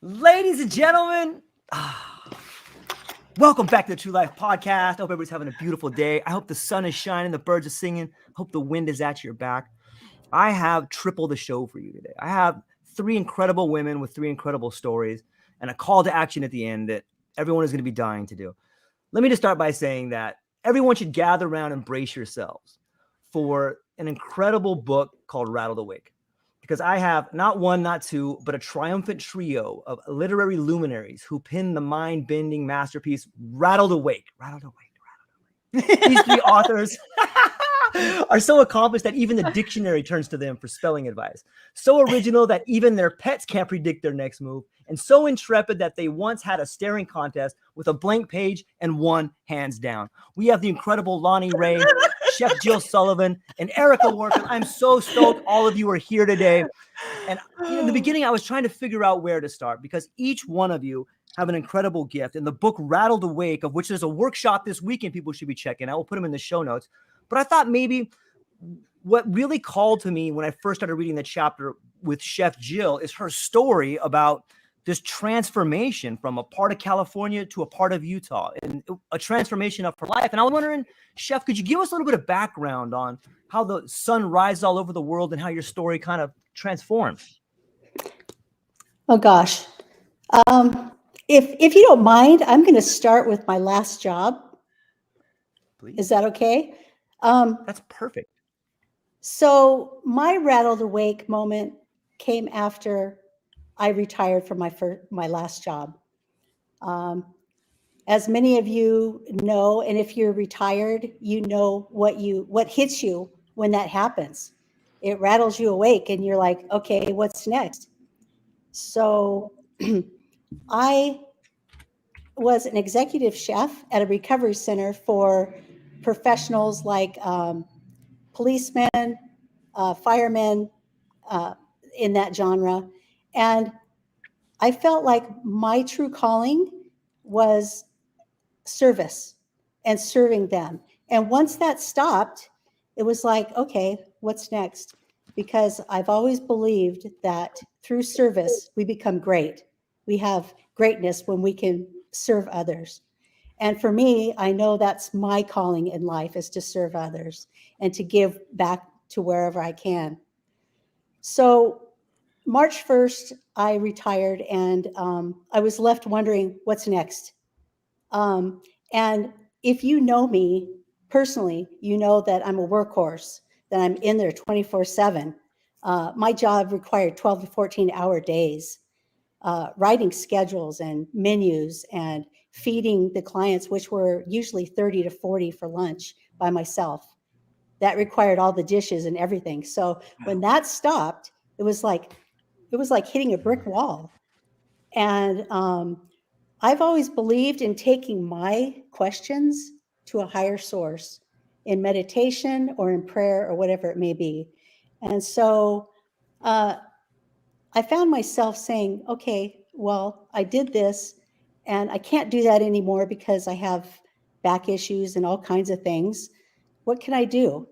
Ladies and gentlemen, welcome back to the True Life Podcast. I hope everybody's having a beautiful day. I hope the sun is shining, the birds are singing. I hope the wind is at your back. I have triple the show for you today. I have three incredible women with three incredible stories and a call to action at the end that everyone is going to be dying to do. Let me just start by saying that everyone should gather around and brace yourselves for an incredible book called Rattled Awake. Because I have not one, not two, but a triumphant trio of literary luminaries who penned the mind-bending masterpiece Rattled Awake. Rattled Awake. These three authors are so accomplished that even the dictionary turns to them for spelling advice. So original that even their pets can't predict their next move. And so intrepid that they once had a staring contest with a blank page and won hands down. We have the incredible Lonee Ray, Chef Jill Sullivan, and Erika Workman. I'm so stoked all of you are here today. And in the beginning, I was trying to figure out where to start because each one of you have an incredible gift. And the book Rattled Awake, of which there's a workshop this weekend people should be checking out. We'll put them in the show notes. But I thought maybe what really called to me when I first started reading the chapter with Chef Jill is her story about this transformation from a part of California to a part of Utah and a transformation of her life. And I was wondering, Chef, could you give us a little bit of background on how the sun rises all over the world and how your story kind of transformed? Oh gosh. If you don't mind, I'm going to start with my last job. Please. Is that okay? That's perfect. So my rattled awake moment came after I retired from my last job. As many of you know, and if you're retired, you know what hits you when that happens. It rattles you awake, and you're like, okay, what's next? So I was an executive chef at a recovery center for professionals like policemen, firemen, in that genre. And I felt like my true calling was service and serving them. And once that stopped, it was like, okay, what's next? Because I've always believed that through service, we become great. We have greatness when we can serve others. And for me, I know that's my calling in life, is to serve others and to give back to wherever I can. So March 1st, I retired, and I was left wondering what's next. And if you know me personally, you know that I'm a workhorse, that I'm in there 24/7. My job required 12 to 14-hour days, writing schedules and menus and feeding the clients, which were usually 30 to 40 for lunch, by myself. That required all the dishes and everything. So when that stopped, it was like hitting a brick wall. And I've always believed in taking my questions to a higher source in meditation or in prayer or whatever it may be. And so I found myself saying, okay, well, I did this and I can't do that anymore because I have back issues and all kinds of things. What can I do?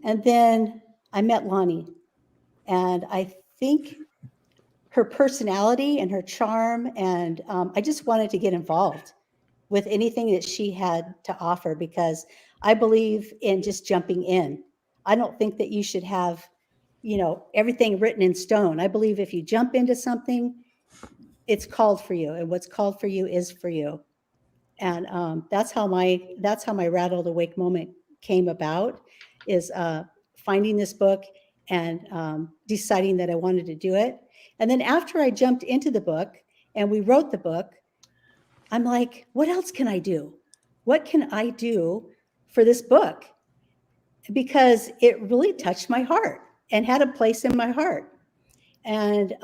And then I met Lonee, and I think her personality and her charm, and I just wanted to get involved with anything that she had to offer, because I believe in just jumping in. I don't think that you should have, everything written in stone. I believe if you jump into something, it's called for you, and what's called for you is for you. And that's how my rattled awake moment came about, is finding this book and deciding that I wanted to do it. And then after I jumped into the book and we wrote the book, I'm like, what else can I do? What can I do for this book? Because it really touched my heart and had a place in my heart. And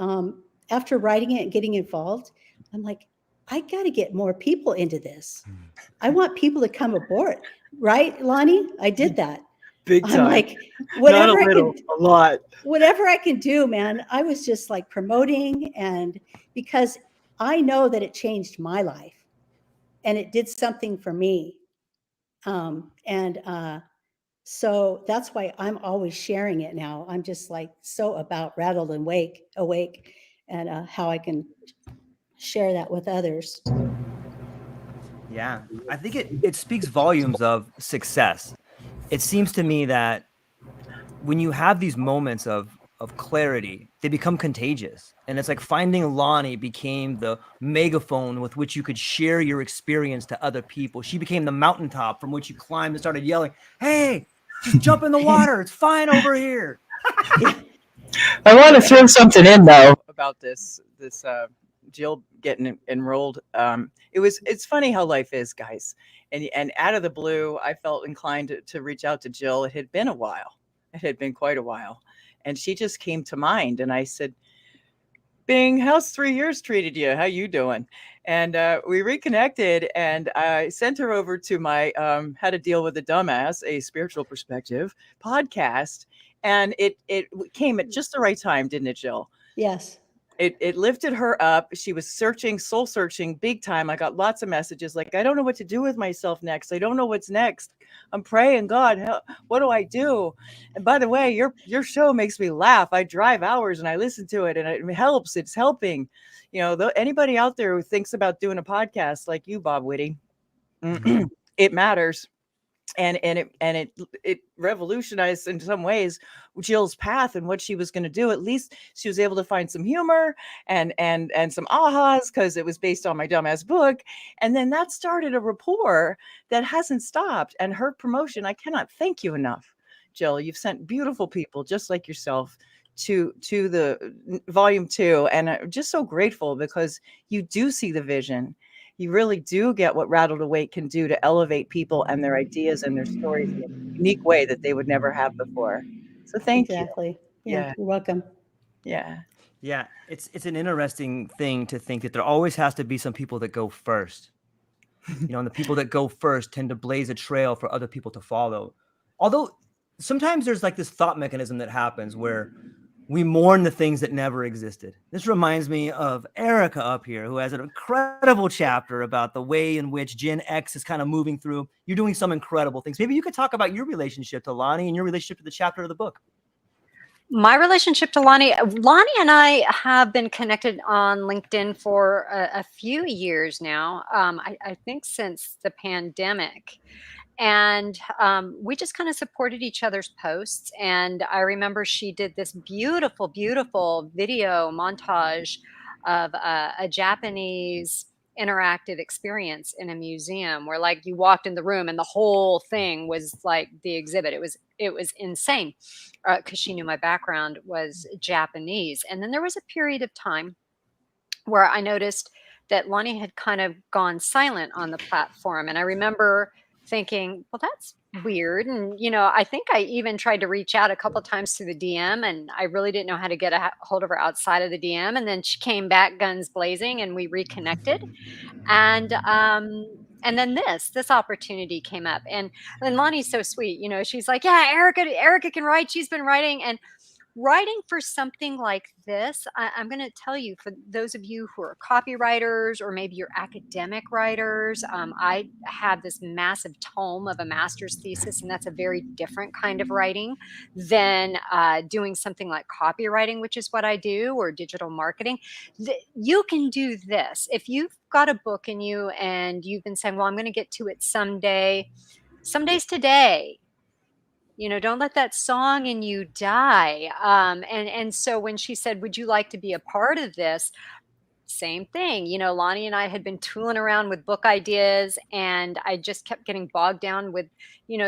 after writing it and getting involved, I'm like, I got to get more people into this. I want people to come aboard. Right, Lonee? I did that. Big time. I'm like, whatever Not a little, a lot. Whatever I can do, man. I was just like promoting, and because I know that it changed my life and it did something for me. So that's why I'm always sharing it now. I'm just like so about rattled and awake, and how I can share that with others. Yeah, I think it speaks volumes of success. It seems to me that when you have these moments of clarity, they become contagious. And it's like finding Lonnie became the megaphone with which you could share your experience to other people. She became the mountaintop from which you climbed and started yelling, "Hey, just jump in the water. It's fine over here." I want to throw something in though about this Jill getting enrolled. It's funny how life is, guys. And out of the blue, I felt inclined to reach out to Jill. It had been a while. It had been quite a while. And she just came to mind. And I said, Bing, how's 3 years treated you? How you doing? And we reconnected, and I sent her over to my How to Deal with a Dumbass, a Spiritual Perspective podcast. And it came at just the right time, didn't it, Jill? Yes. It lifted her up. She was searching, soul searching big time. I got lots of messages like, I don't know what to do with myself next. I don't know what's next. I'm praying, God, what do I do? And by the way, your show makes me laugh. I drive hours and I listen to it, and it helps. It's helping. Anybody out there who thinks about doing a podcast like you, Bob Whitty, it matters. And it revolutionized in some ways Jill's path and what she was going to do. At least she was able to find some humor and some ahas, because it was based on my dumbass book. And then that started a rapport that hasn't stopped. And her promotion, I cannot thank you enough, Jill. You've sent beautiful people just like yourself to the volume 2, and I'm just so grateful because you do see the vision. You really do get what Rattled Awake can do to elevate people and their ideas and their stories in a unique way that they would never have before. So thank you. Exactly. Yeah, you're welcome. Yeah. Yeah, it's an interesting thing to think that there always has to be some people that go first. And the people that go first tend to blaze a trail for other people to follow. Although sometimes there's like this thought mechanism that happens where we mourn the things that never existed. This reminds me of Erika up here, who has an incredible chapter about the way in which Gen X is kind of moving through. You're doing some incredible things. Maybe you could talk about your relationship to Lonnie and your relationship to the chapter of the book. My relationship to Lonnie and I have been connected on LinkedIn for a few years now. I think since the pandemic. And we just kind of supported each other's posts. And I remember she did this beautiful, beautiful video montage of a Japanese interactive experience in a museum where like you walked in the room and the whole thing was like the exhibit. It was insane because she knew my background was Japanese. And then there was a period of time where I noticed that Lonnie had kind of gone silent on the platform. And I remember thinking, well, that's weird. And, I think I even tried to reach out a couple of times through the DM, and I really didn't know how to get a hold of her outside of the DM. And then she came back guns blazing and we reconnected. And then this opportunity came up, and Lonnie's so sweet. She's like, yeah, Erika can write. She's been writing, and writing for something like this, I'm going to tell you, for those of you who are copywriters or maybe you're academic writers, I have this massive tome of a master's thesis, and that's a very different kind of writing than doing something like copywriting, which is what I do, or digital marketing. You can do this. If you've got a book in you and you've been saying, well, I'm going to get to it someday, someday's today. Don't let that song in you die. And so when she said, would you like to be a part of this? Same thing. Lonnie and I had been tooling around with book ideas, and I just kept getting bogged down with,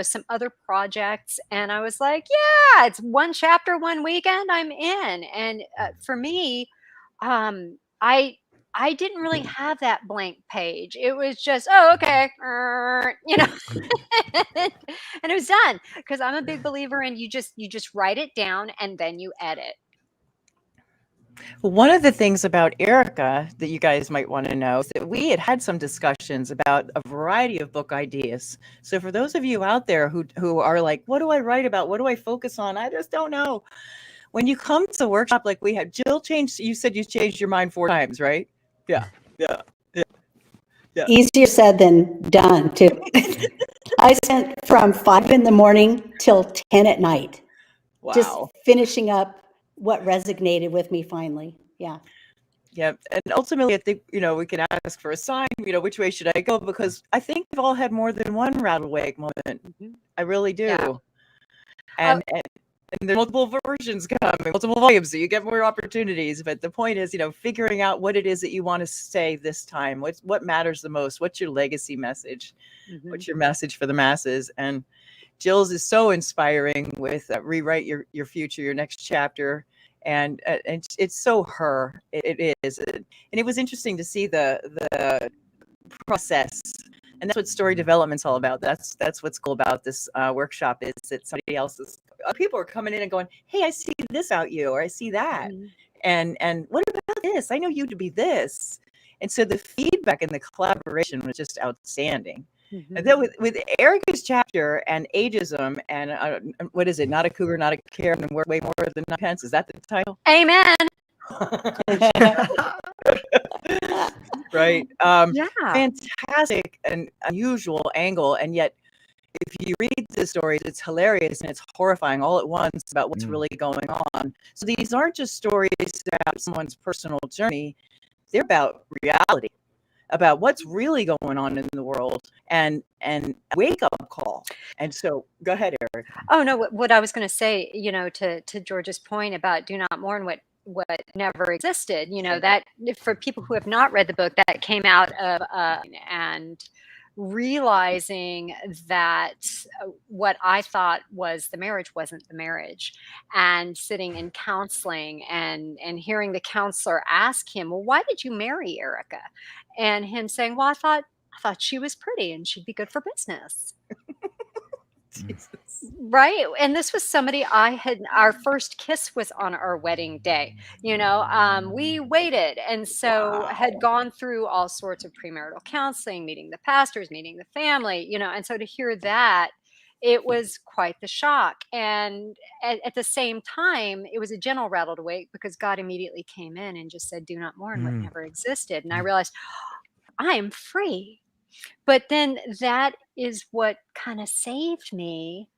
some other projects. And I was like, yeah, it's one chapter, one weekend, I'm in. And for me, I didn't really have that blank page. It was just, oh, okay, and it was done, because I'm a big believer in you just write it down and then you edit. Well, one of the things about Erika that you guys might want to know is that we had some discussions about a variety of book ideas. So for those of you out there who are like, what do I write about? What do I focus on? I just don't know. When you come to a workshop like we had, Jill you said you changed your mind 4 times, right? Yeah. Easier said than done, too. I spent from 5 a.m. till 10 p.m. Wow. Just finishing up what resonated with me finally. Yeah. Yeah. And ultimately, I think, we can ask for a sign, which way should I go? Because I think we've all had more than one rattle wake moment. I really do. Yeah. And there's multiple versions coming, multiple volumes, so you get more opportunities. But the point is, figuring out what it is that you want to say this time. What matters the most? What's your legacy message? What's your message for the masses? And Jill's is so inspiring with rewrite your future, your next chapter. And it's so her. It is. And it was interesting to see the process. And that's what story development's all about. That's what's cool about this workshop, is that somebody else's people are coming in and going, hey, I see this about you, or I see that. And what about this? I know you to be this. And so the feedback and the collaboration was just outstanding. And then with Erika's chapter and ageism and what is it? Not a cougar, not a Karen, and worth way more than 9 pence. Is that the title? Amen. Right. Yeah. Fantastic and unusual angle. And yet, if you read the stories, it's hilarious and it's horrifying all at once about what's really going on. So these aren't just stories about someone's personal journey. They're about reality, about what's really going on in the world, and a wake-up call. And so go ahead, Eric. Oh no, what I was going to say, to George's point about do not mourn what never existed, that for people who have not read the book, that came out of and realizing that what I thought was the marriage wasn't the marriage, and sitting in counseling and hearing the counselor ask him, well, why did you marry Erika? And him saying, well, I thought she was pretty and she'd be good for business. Jesus. Right. And this was somebody our first kiss was on our wedding day. We waited, and so had gone through all sorts of premarital counseling, meeting the pastors, meeting the family, and so to hear that, it was quite the shock. And at the same time, it was a gentle rattled awake, because God immediately came in and just said, do not mourn what never existed. And I realized, I am free. But then that is what kind of saved me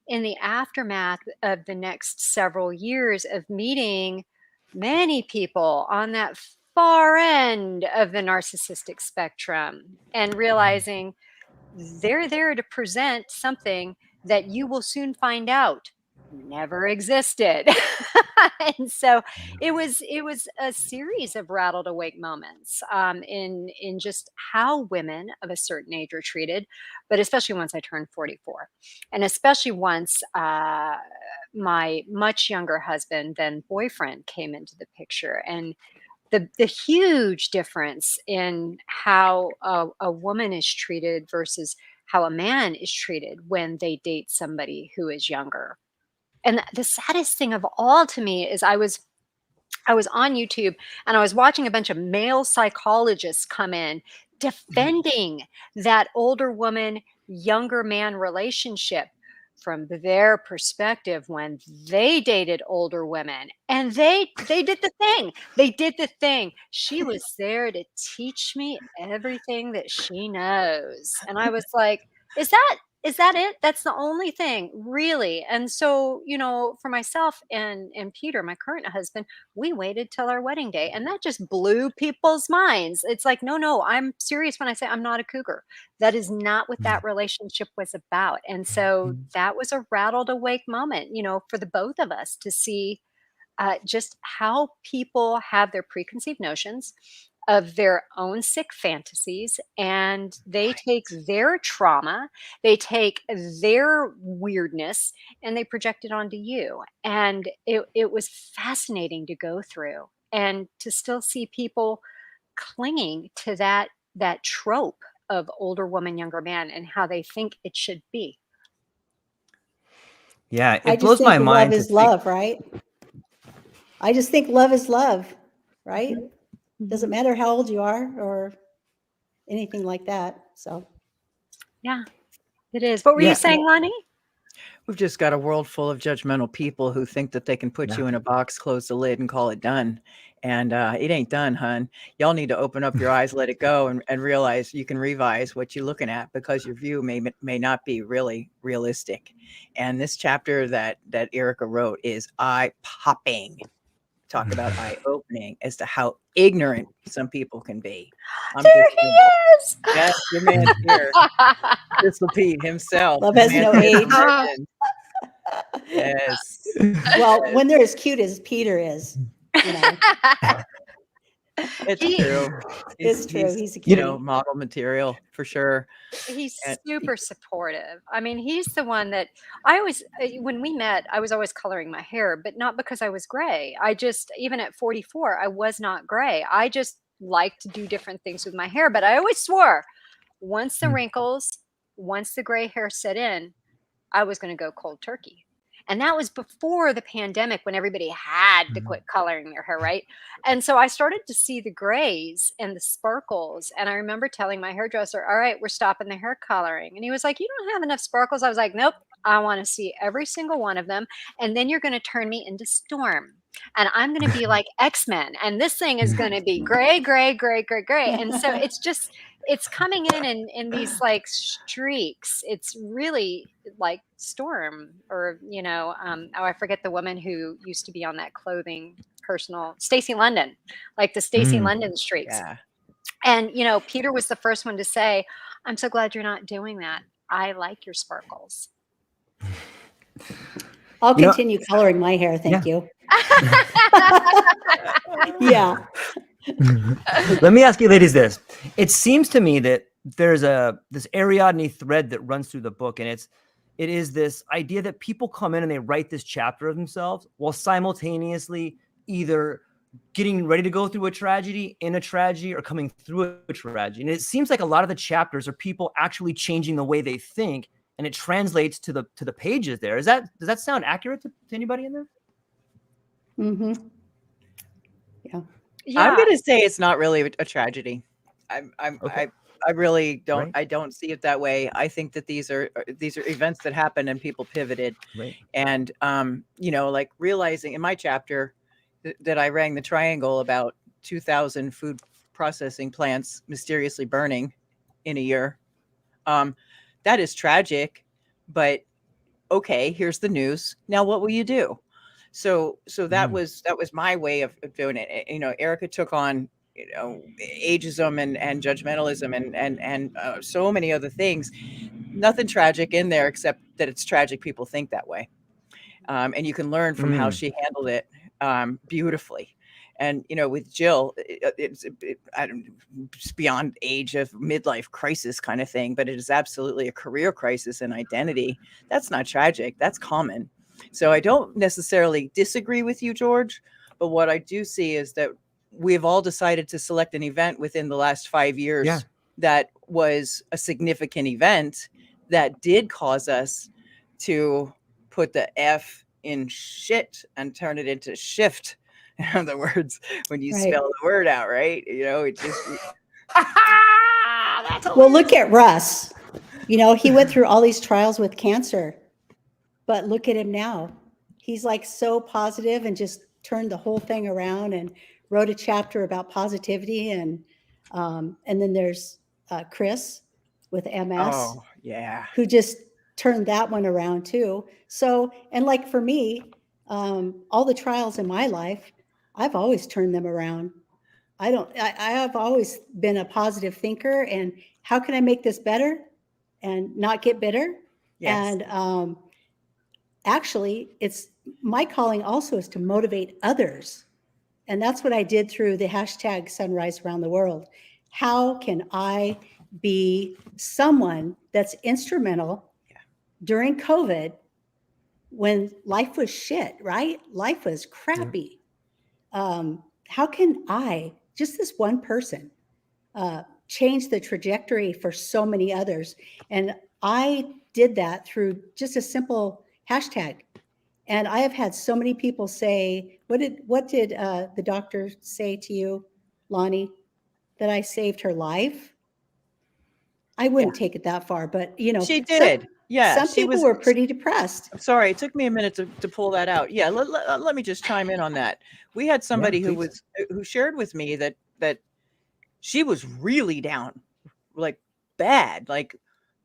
in the aftermath of the next several years of meeting many people on that far end of the narcissistic spectrum, and realizing they're there to present something that you will soon find out never existed. And so it was a series of rattled awake moments, in just how women of a certain age are treated, but especially once I turned 44, and especially once my much younger husband than boyfriend came into the picture, and the huge difference in how a woman is treated versus how a man is treated when they date somebody who is younger. And the saddest thing of all to me is I was on YouTube, and I was watching a bunch of male psychologists come in defending that older woman, younger man relationship from their perspective when they dated older women. And they did the thing. They did the thing. She was there to teach me everything that she knows. And I was like, is that it? That's the only thing, really. And so, for myself and Peter, my current husband, we waited till our wedding day, and that just blew people's minds. It's like, no, I'm serious when I say I'm not a cougar. That is not what that relationship was about. And so that was a rattled awake moment, for the both of us to see just how people have their preconceived notions of their own sick fantasies, and they take their trauma, they take their weirdness, and they project it onto you. And it was fascinating to go through, and to still see people clinging to that trope of older woman, younger man, and how they think it should be. Yeah, I it just blows think my love mind to is think. love, right? I just think love is love, right? Doesn't matter how old you are or anything like that. So Yeah, it is. What were you Yeah, saying, Lonnie? We've just got a world full of judgmental people who think that they can put you in a box, close the lid, and call it done. And it ain't done, hun. Y'all need to open up your eyes, let it go, and realize you can revise what you're looking at, because your view may not be really realistic. And this chapter that Erika wrote is eye-popping. talk about eye-opening as to how ignorant some people can be. I'm There just he saying. is. Yes, your man here, Crystal Pete himself. Love the has man no from age. Legend. Yes. Well, when they're as cute as Peter is, you know, It's He- true. it's true. He's a you cutie. know, model material for sure. He's And super supportive. I mean, he's the one that I always, when we met, I was always coloring my hair, but not because I was gray. I just, even at 44, I was not gray. I just like to do different things with my hair. But I always swore once the wrinkles, once the gray hair set in, I was going to go cold turkey. And that was before the pandemic when everybody had to quit coloring their hair, right? And so I started to see the grays and the sparkles. And I remember telling my hairdresser, all right, we're stopping the hair coloring. And he was like, you don't have enough sparkles. I was like, nope, I want to see every single one of them. And then you're going to turn me into Storm. And I'm going to be like X-Men. And this thing is going to be gray, gray, gray, gray, gray. And so it's just, it's coming in these like streaks. It's really like Storm, or I forget the woman who used to be on that clothing personal, Stacey London, like the Stacey London streaks. yeah. And Peter was the first one to say, I'm so glad you're not doing that. I like your sparkles. I'll continue coloring my hair. Thank you. Yeah. Let me ask you ladies this. It seems to me that there's this Ariadne thread that runs through the book, and it is this idea that people come in and they write this chapter of themselves while simultaneously either getting ready to go through a tragedy, in a tragedy, or coming through a tragedy. And it seems like a lot of the chapters are people actually changing the way they think, and it translates to the pages there. Does that sound accurate to anybody in there? Mm-hmm. Yeah. I'm gonna say it's not really a tragedy. Okay. I really don't. Right. I don't see it that way. I think that these are events that happened and people pivoted. Right. And like realizing in my chapter that I rang the triangle about 2,000 food processing plants mysteriously burning in a year. That is tragic, but okay, here's the news. Now what will you do? So that was my way of doing it. Erika took on ageism and judgmentalism and so many other things. Nothing tragic in there except that it's tragic. People think that way, and you can learn from how she handled it beautifully. And with Jill, it's beyond age of midlife crisis kind of thing, but it is absolutely a career crisis and identity. That's not tragic. That's common. So I don't necessarily disagree with you, George, but what I do see is that we've all decided to select an event within the last 5 years that was a significant event that did cause us to put the F in shit and turn it into shift. In other words, when you spell the word out, right? It just. Well, look at Russ. He went through all these trials with cancer, but look at him now. He's like so positive and just turned the whole thing around and wrote a chapter about positivity. And then there's Chris with MS. Oh, yeah. Who just turned that one around too. So, and like for me, all the trials in my life, I've always turned them around. I have always been a positive thinker, and how can I make this better and not get bitter? Yes. And actually, it's my calling also is to motivate others. And that's what I did through the hashtag Sunrise Around the World. How can I be someone that's instrumental during COVID when life was shit, right? Life was crappy. How can I, just this one person, change the trajectory for so many others? And I did that through just a simple hashtag. And I have had so many people say, what did the doctor say to you, Lonnie, that I saved her life? I wouldn't take it that far, but she did. Some people were pretty depressed. I'm sorry, it took me a minute to pull that out. Yeah, let me just chime in on that. We had somebody who shared with me that she was really down, like bad, like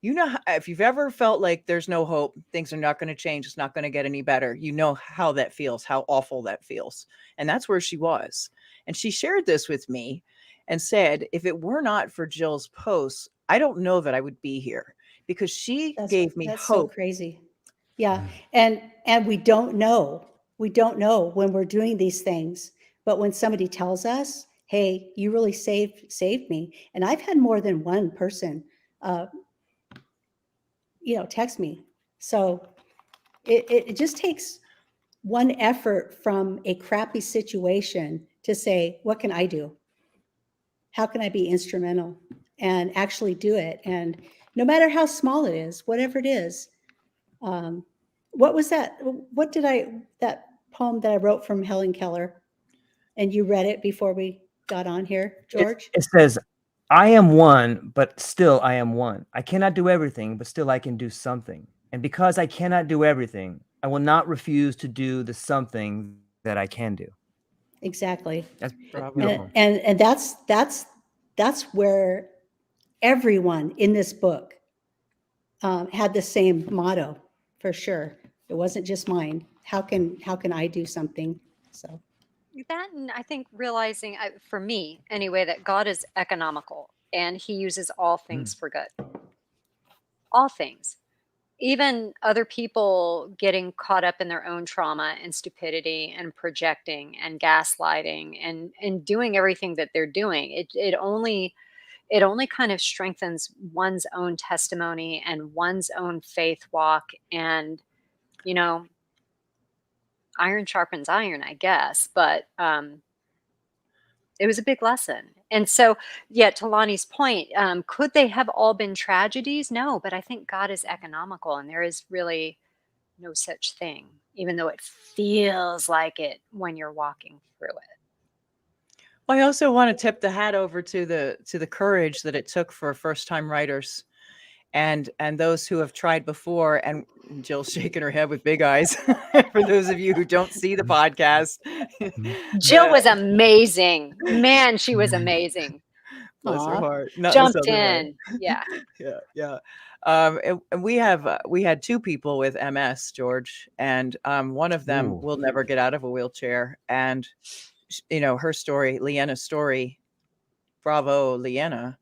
You know, if you've ever felt like there's no hope, things are not going to change, it's not going to get any better, you know how that feels, how awful that feels. And that's where she was. And she shared this with me and said, if it were not for Jill's posts, I don't know that I would be here, because she gave me That's so hope. crazy. Yeah. And we don't know. We don't know when we're doing these things. But when somebody tells us, hey, you really saved me. And I've had more than one person text me. So it just takes one effort from a crappy situation to say, what can I do? How can I be instrumental and actually do it? And no matter how small it is, whatever it is, what was that? That poem that I wrote from Helen Keller, and you read it before we got on here, George? It says, I am one, but still I am one. I cannot do everything, but still I can do something. And because I cannot do everything, I will not refuse to do the something that I can do. Exactly. That's Bravo. beautiful. And that's where everyone in this book had the same motto, for sure. It wasn't just mine. How can I do something? So That, and I think realizing, for me anyway, that God is economical and he uses all things for good. All things. Even other people getting caught up in their own trauma and stupidity and projecting and gaslighting and doing everything that they're doing. It only kind of strengthens one's own testimony and one's own faith walk, and you know, iron sharpens iron, I guess. But it was a big lesson. And so, yeah, to Lonnie's point, could they have all been tragedies? No, but I think God is economical, and there is really no such thing, even though it feels like it when you're walking through it. Well, I also want to tip the hat over to the courage that it took for first time writers and those who have tried before. And Jill's shaking her head with big eyes. For those of you who don't see the podcast, Jill was amazing. Man, she was amazing. bless her Aw. heart. Not in a Jumped southern way. in. Yeah. Yeah. And we had two people with MS, George, and one of them Ooh. will never get out of a wheelchair. And her story, Leanna's story. Bravo, Leanna,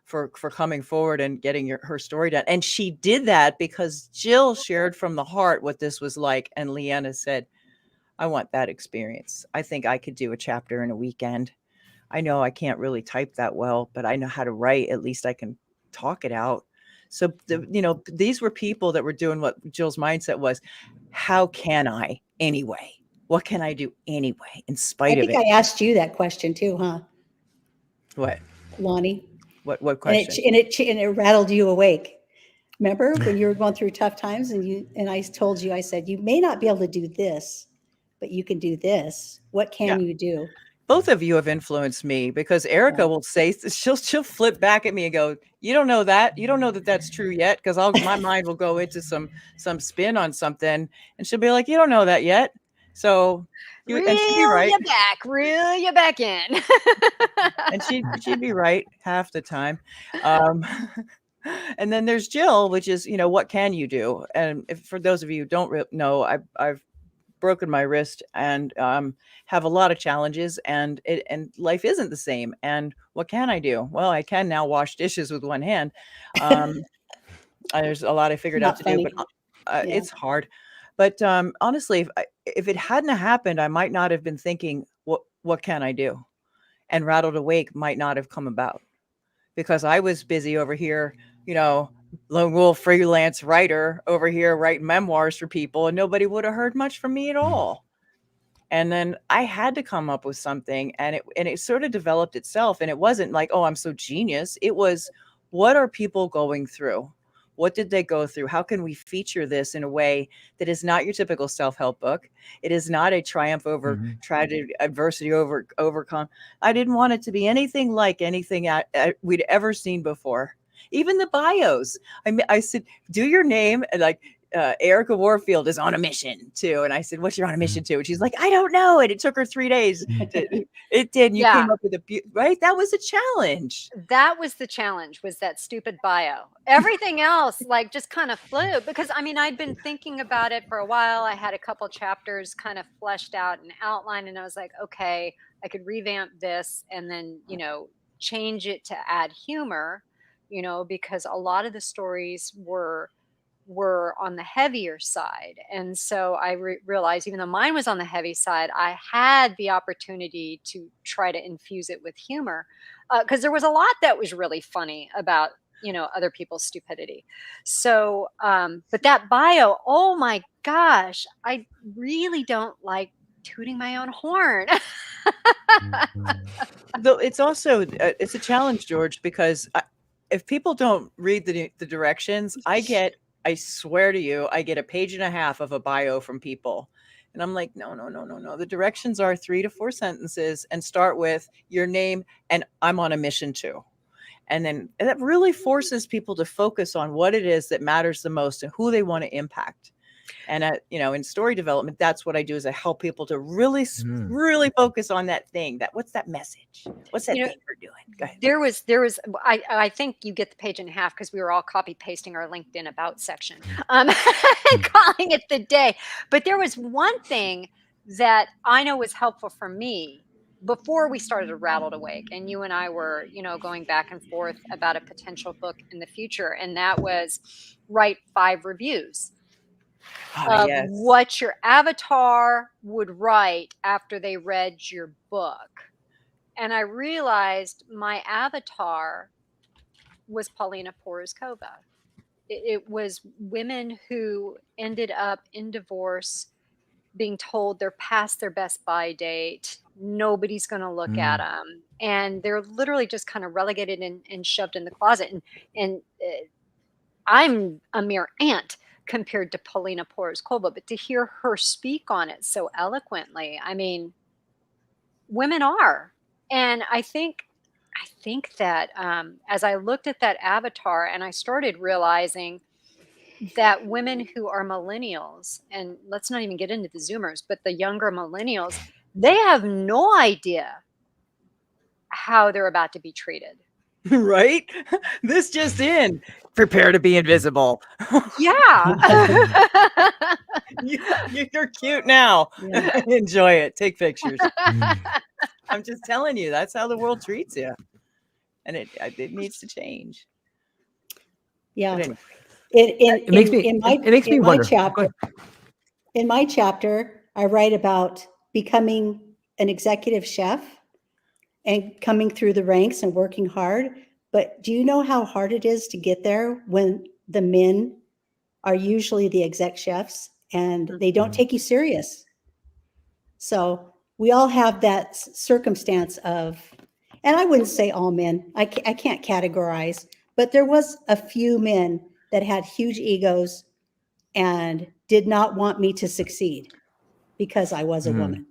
for coming forward and getting her story done. And she did that because Jill shared from the heart what this was like, and Leanna said, "I want that experience. I think I could do a chapter in a weekend. I know I can't really type that well, but I know how to write. At least I can talk it out." So, these were people that were doing what Jill's mindset was. How can I anyway? What can I do anyway, in I spite of think it? I asked you that question too, huh, What? Lonnie? What And question? it rattled you awake. Remember when you were going through tough times and I told you, I said, you may not be able to do this, but you can do this. What can you do? Both of you have influenced me, because Erika will say, she'll flip back at me and go, "You don't know that. You don't know that that's true yet." Because my mind will go into some spin on something, and she'll be like, "You don't know that yet." So and she'd be Reel right, you back in. and she'd be right half the time. And then there's Jill, which is, what can you do? And for those of you who don't know, I've broken my wrist and have a lot of challenges, and life isn't the same. And what can I do? Well, I can now wash dishes with one hand. There's a lot I figured out Not to funny. do, but Yeah. it's hard. But honestly, if it hadn't happened, I might not have been thinking, what can I do? And Rattled Awake might not have come about, because I was busy over here, lone wolf freelance writer over here writing memoirs for people, and nobody would have heard much from me at all. And then I had to come up with something, and it sort of developed itself. And it wasn't like, oh, I'm so genius. It was, what are people going through? What did they go through? How can we feature this in a way that is not your typical self-help book? It is not a triumph over tragedy, adversity overcome. I didn't want it to be anything like anything we'd ever seen before. Even the bios. I said, do your name, and like, Erika Warfield is on a mission too. And I said, what's you're on a mission to? And she's like, I don't know. And it took her 3 days. It did. And you came up with right? That was a challenge. That was the challenge, was that stupid bio. Everything else like just kind of flew, because I mean, I'd been thinking about it for a while. I had a couple chapters kind of fleshed out and outlined, and I was like, okay, I could revamp this and then, change it to add humor, because a lot of the stories were on the heavier side. And so I realized, even though mine was on the heavy side, I had the opportunity to try to infuse it with humor, because there was a lot that was really funny about other people's stupidity. So but that bio, oh my gosh, I really don't like tooting my own horn. Though it's also it's a challenge, George, because if people don't read the directions, I swear to you, I get a page and a half of a bio from people. And I'm like, no. The directions are 3 to 4 sentences and start with your name and I'm on a mission to. And then that really forces people to focus on what it is that matters the most and who they want to impact. And in story development, that's what I do, is I help people to really focus on that thing. What's that message? What's that thing we're doing? Go ahead. There was I think you get the page and a half because we were all copy pasting our LinkedIn about section, and calling it the day. But there was one thing that I know was helpful for me before we started Rattled Awake, and you and I were, going back and forth about a potential book in the future, and that was write 5 reviews of what your avatar would write after they read your book. And I realized my avatar was Paulina Porozkova. It was women who ended up in divorce, being told they're past their best buy date, nobody's going to look at them, and they're literally just kind of relegated and shoved in the closet. And I'm a mere ant compared to Paulina Porozkova, but to hear her speak on it so eloquently, I mean, women are. And I think that as I looked at that avatar and I started realizing that women who are millennials, and let's not even get into the Zoomers, but the younger millennials, they have no idea how they're about to be treated. Right? This just in. Prepare to be invisible. Yeah. You're cute now. Yeah. Enjoy it. Take pictures. I'm just telling you, that's how the world treats you. And it needs to change. Yeah. Anyway. It makes me wonder. In my chapter, I write about becoming an executive chef and coming through the ranks and working hard. But do you know how hard it is to get there when the men are usually the exec chefs and they don't take you serious? So we all have that circumstance of, and I wouldn't say all men, I can't categorize, but there was a few men that had huge egos and did not want me to succeed because I was a woman.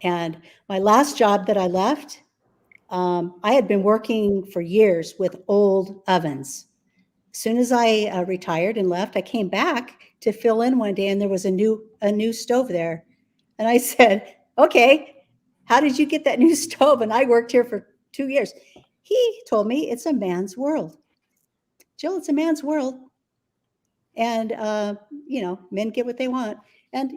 And my last job that I left, I had been working for years with old ovens. As soon as I retired and left, I came back to fill in one day and there was a new stove there. And I said, okay, how did you get that new stove? And I worked here for 2 years. He told me it's a man's world. Jill, it's a man's world. And, men get what they want. And,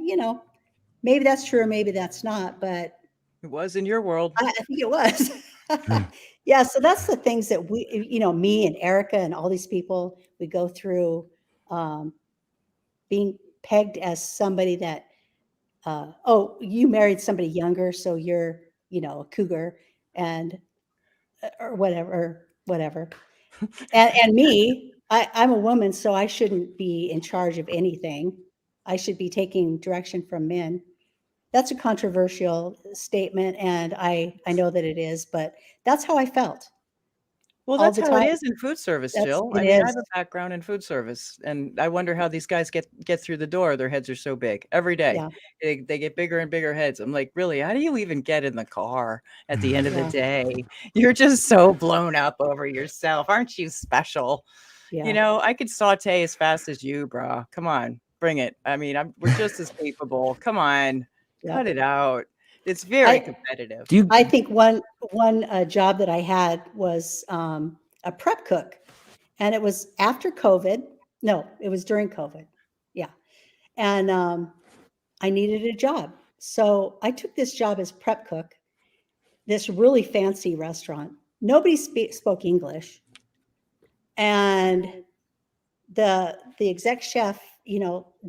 maybe that's true or maybe that's not, but it was in your world. I think it was. Yeah. So that's the things that we, me and Erika and all these people, we go through being pegged as somebody that, you married somebody younger, so you're, a cougar and, or whatever. And me, I'm a woman, so I shouldn't be in charge of anything. I should be taking direction from men. That's a controversial statement, and I know that it is, but that's how I felt. Well, that's how it is in food service, Jill. I mean, I have a background in food service, and I wonder how these guys get through the door. Their heads are so big every day. Yeah. They get bigger and bigger heads. I'm like, really? How do you even get in the car at the end of the day? You're just so blown up over yourself. Aren't you special? Yeah. I could saute as fast as you, bro. Come on, bring it. I mean, we're just as capable. Come on, cut Yep. it out. It's very I competitive. Do you I think one job that I had was a prep cook, and it was after COVID. No, it was during COVID. Yeah, and I needed a job, so I took this job as prep cook. This really fancy restaurant. Nobody spoke English, and the exec chef,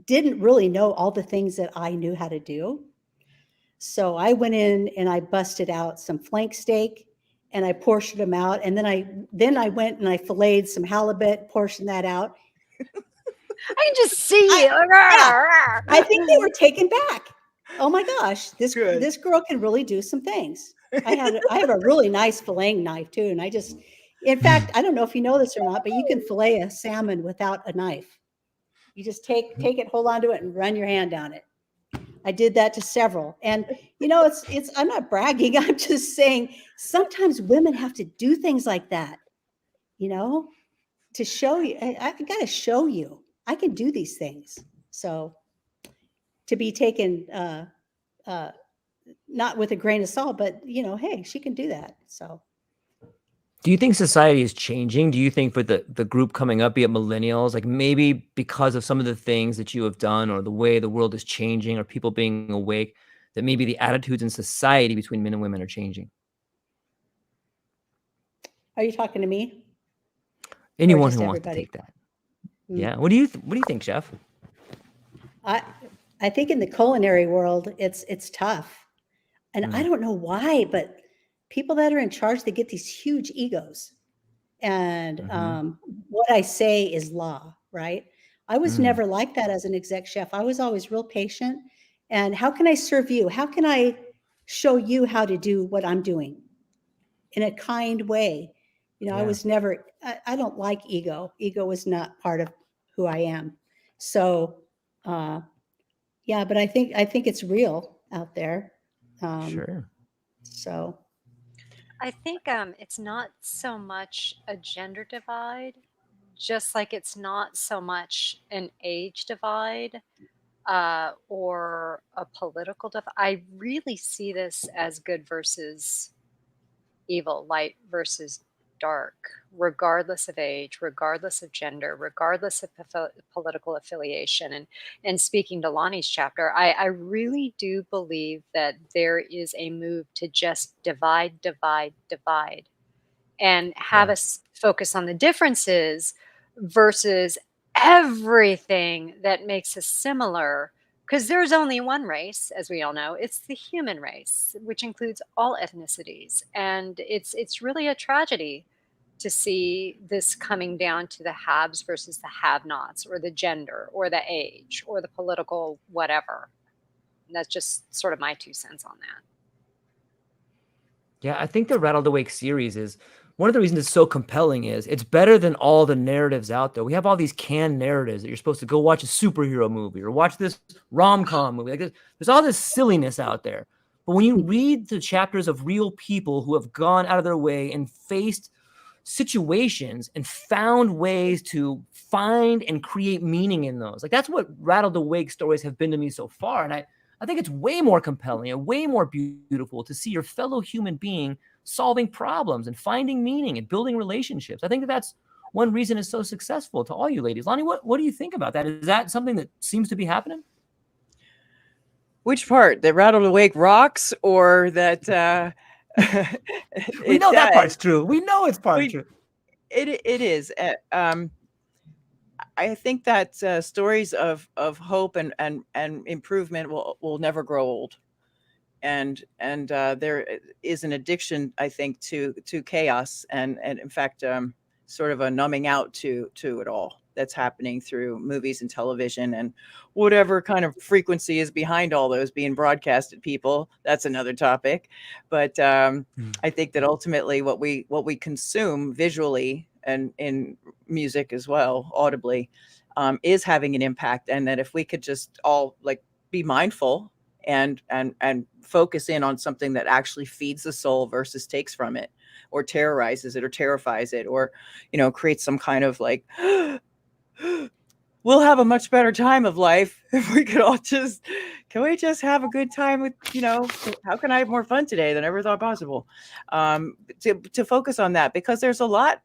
didn't really know all the things that I knew how to do. So I went in and I busted out some flank steak and I portioned them out. And then I went and I filleted some halibut, portioned that out. I can just see I, you. yeah, I think they were taken back. Oh my gosh, this Good. this girl can really do some things. I have a really nice filleting knife too, and in fact, I don't know if you know this or not, but you can fillet a salmon without a knife. You just take it, hold on to it, and run your hand down it. I did that to several. And it's I'm not bragging. I'm just saying sometimes women have to do things like that, you know, to show you. I got to show you I can do these things. So to be taken uh, not with a grain of salt, but hey, she can do that. So Do you think society is changing? Do you think for the group coming up, be it millennials, like maybe because of some of the things that you have done or the way the world is changing or people being awake, that maybe the attitudes in society between men and women are changing? are you talking to me or Anyone just who wants to everybody? take that. Mm. Yeah. What do you think, Chef? I I think in the culinary world, it's tough. And I Mm, don't know why, but people that are in charge, they get these huge egos. And mhm, what I say is law, right? I was mm, never like that as an exec chef. I was always real patient. And how can I serve you? How can I show you how to do what I'm doing in a kind way? I yeah. was never, I don't like ego. Ego is not part of who I am. So, uh, yeah, but I think it's real out there. Um, Sure. so I think it's not so much a gender divide, just like it's not so much an age divide or a political divide. I really see this as good versus evil, light versus dark, regardless of age, regardless of gender, regardless of political affiliation. And speaking to Lonnie's chapter, I really do believe that there is a move to just divide, divide, divide, and have Yeah. us focus on the differences versus everything that makes us similar, because there's only one race, as we all know. It's the human race, which includes all ethnicities, and it's really a tragedy to see this coming down to the haves versus the have-nots, or the gender or the age or the political whatever. And that's just sort of my 2 cents on that. Yeah, I think the Rattled Awake series is one of the reasons it's so compelling is it's better than all the narratives out there. We have all these canned narratives that you're supposed to go watch a superhero movie or watch this rom-com movie. Like there's all this silliness out there. But when you read the chapters of real people who have gone out of their way and faced situations and found ways to find and create meaning in those, like that's what Rattled Awake stories have been to me so far. And I think it's way more compelling and way more beautiful to see your fellow human being solving problems and finding meaning and building relationships. I think that's one reason it's so successful to all you ladies. Lonnie, what do you think about that? Is that something that seems to be happening? Which part? That Rattled Awake rocks, or that We it know that part's does? true. We know it's part We true. it is. I think that stories of hope and improvement will never grow old, and there is an addiction, I think, to chaos, and in fact, sort of a numbing out to it all that's happening through movies and television and whatever kind of frequency is behind all those being broadcast at people. That's another topic, but Mm. I think that ultimately what we consume visually and in music as well, audibly, is having an impact, and that if we could just all like be mindful and focus in on something that actually feeds the soul versus takes from it, or terrorizes it or terrifies it, or, creates some kind of like, we'll have a much better time of life if we could all can we just have a good time with, how can I have more fun today than I ever thought possible? To focus on that, because there's a lot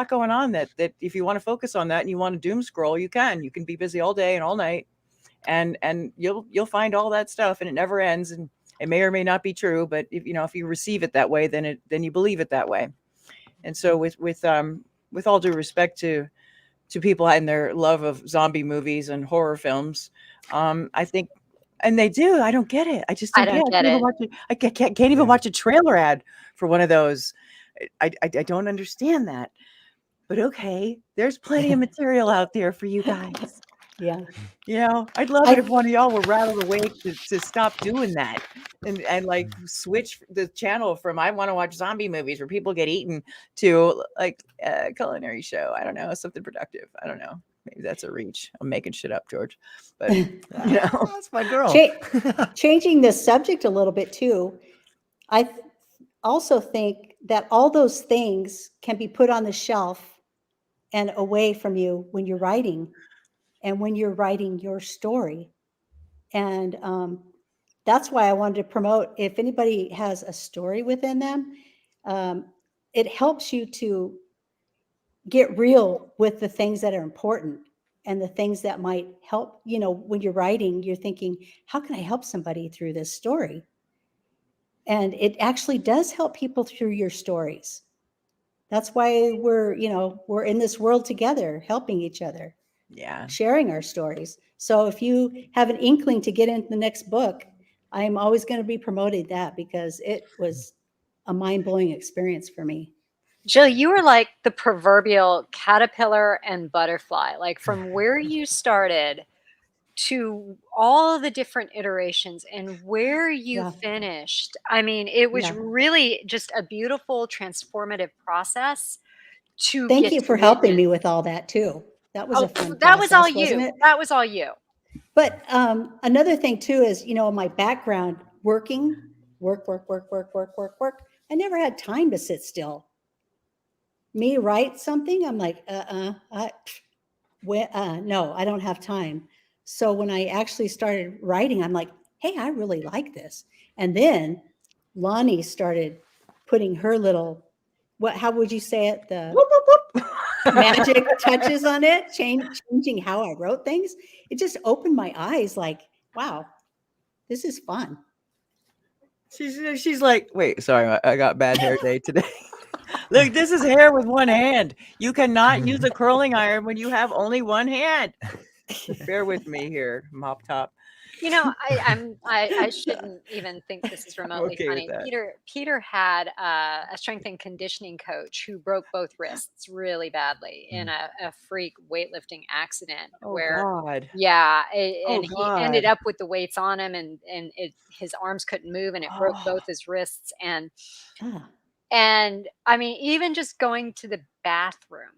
going on that if you want to focus on that and you want to doom scroll, you can be busy all day and all night, and you'll find all that stuff, and it never ends, and it may or may not be true, but if you receive it that way, then you believe it that way. And so with all due respect to people and their love of zombie movies and horror films, I think, and they do. I don't get it. I just I don't don't get it. get it. I can't even watch a trailer ad for one of those. I don't understand that. But okay, there's plenty of material out there for you guys. Yeah. I'd love it if one of y'all were rattled awake to stop doing that and like switch the channel from I want to watch zombie movies where people get eaten to like a culinary show. I don't know, something productive. I don't know. Maybe that's a reach. I'm making shit up, George. But That's my girl. Changing the subject a little bit too, I also think that all those things can be put on the shelf and away from you when you're writing and when you're writing your story. And that's why I wanted to promote, if anybody has a story within them, it helps you to get real with the things that are important and the things that might help. When you're writing, you're thinking, how can I help somebody through this story? And it actually does help people through your stories. That's why we're in this world together, helping each other, sharing our stories. So if you have an inkling to get into the next book, I'm always going to be promoting that, because it was a mind-blowing experience for me. Jill, you were like the proverbial caterpillar and butterfly, like from where you started to all the different iterations and where you Yeah. finished. I mean, it was Yeah. really just a beautiful, transformative process to Thank get you to for helping witness. me with all that too. That was a fun That was all process, wasn't you. it? That was all you. But another thing too is, my background, work. I never had time to sit still. Me write something, I'm like, no, I don't have time. So when I actually started writing, I'm like, hey, I really like this. And then Lonnie started putting her little, how would you say it? The magic touches on it, changing how I wrote things. It just opened my eyes like, wow, this is fun. She's like, wait, sorry, I got bad hair day today. Look, this is hair with one hand. You cannot use a curling iron when you have only one hand. Bear with me here, mop top. I shouldn't even think this is remotely Okay with funny. that. Peter had a strength and conditioning coach who broke both wrists really badly in a freak weightlifting accident Oh where, God. and he ended God. up with the weights on him, and his arms couldn't move, and it broke both his wrists. Ah, And I mean, even just going to the bathroom,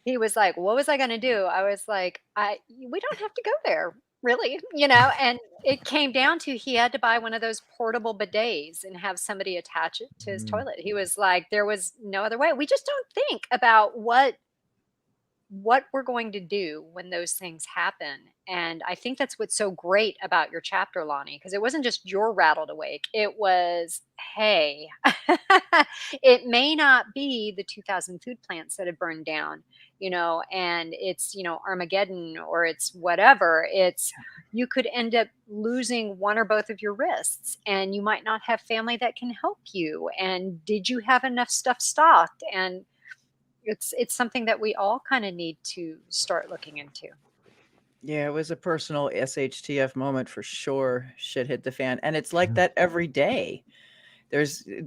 he was like, "What was I gonna do?" I was like, We don't have to go there, really," and it came down to he had to buy one of those portable bidets and have somebody attach it to his toilet. He was like, there was no other way. We just don't think about what we're going to do when those things happen. And I think that's what's so great about your chapter, Lonnie, because it wasn't just your rattled awake. It was, hey, it may not be the 2,000 food plants that have burned down, and it's, Armageddon, or it's whatever. It's, you could end up losing one or both of your wrists, and you might not have family that can help you. And did you have enough stuff stocked? And it's something that we all kind of need to start looking into. Yeah, it was a personal SHTF moment for sure. Shit hit the fan. And it's like that every day.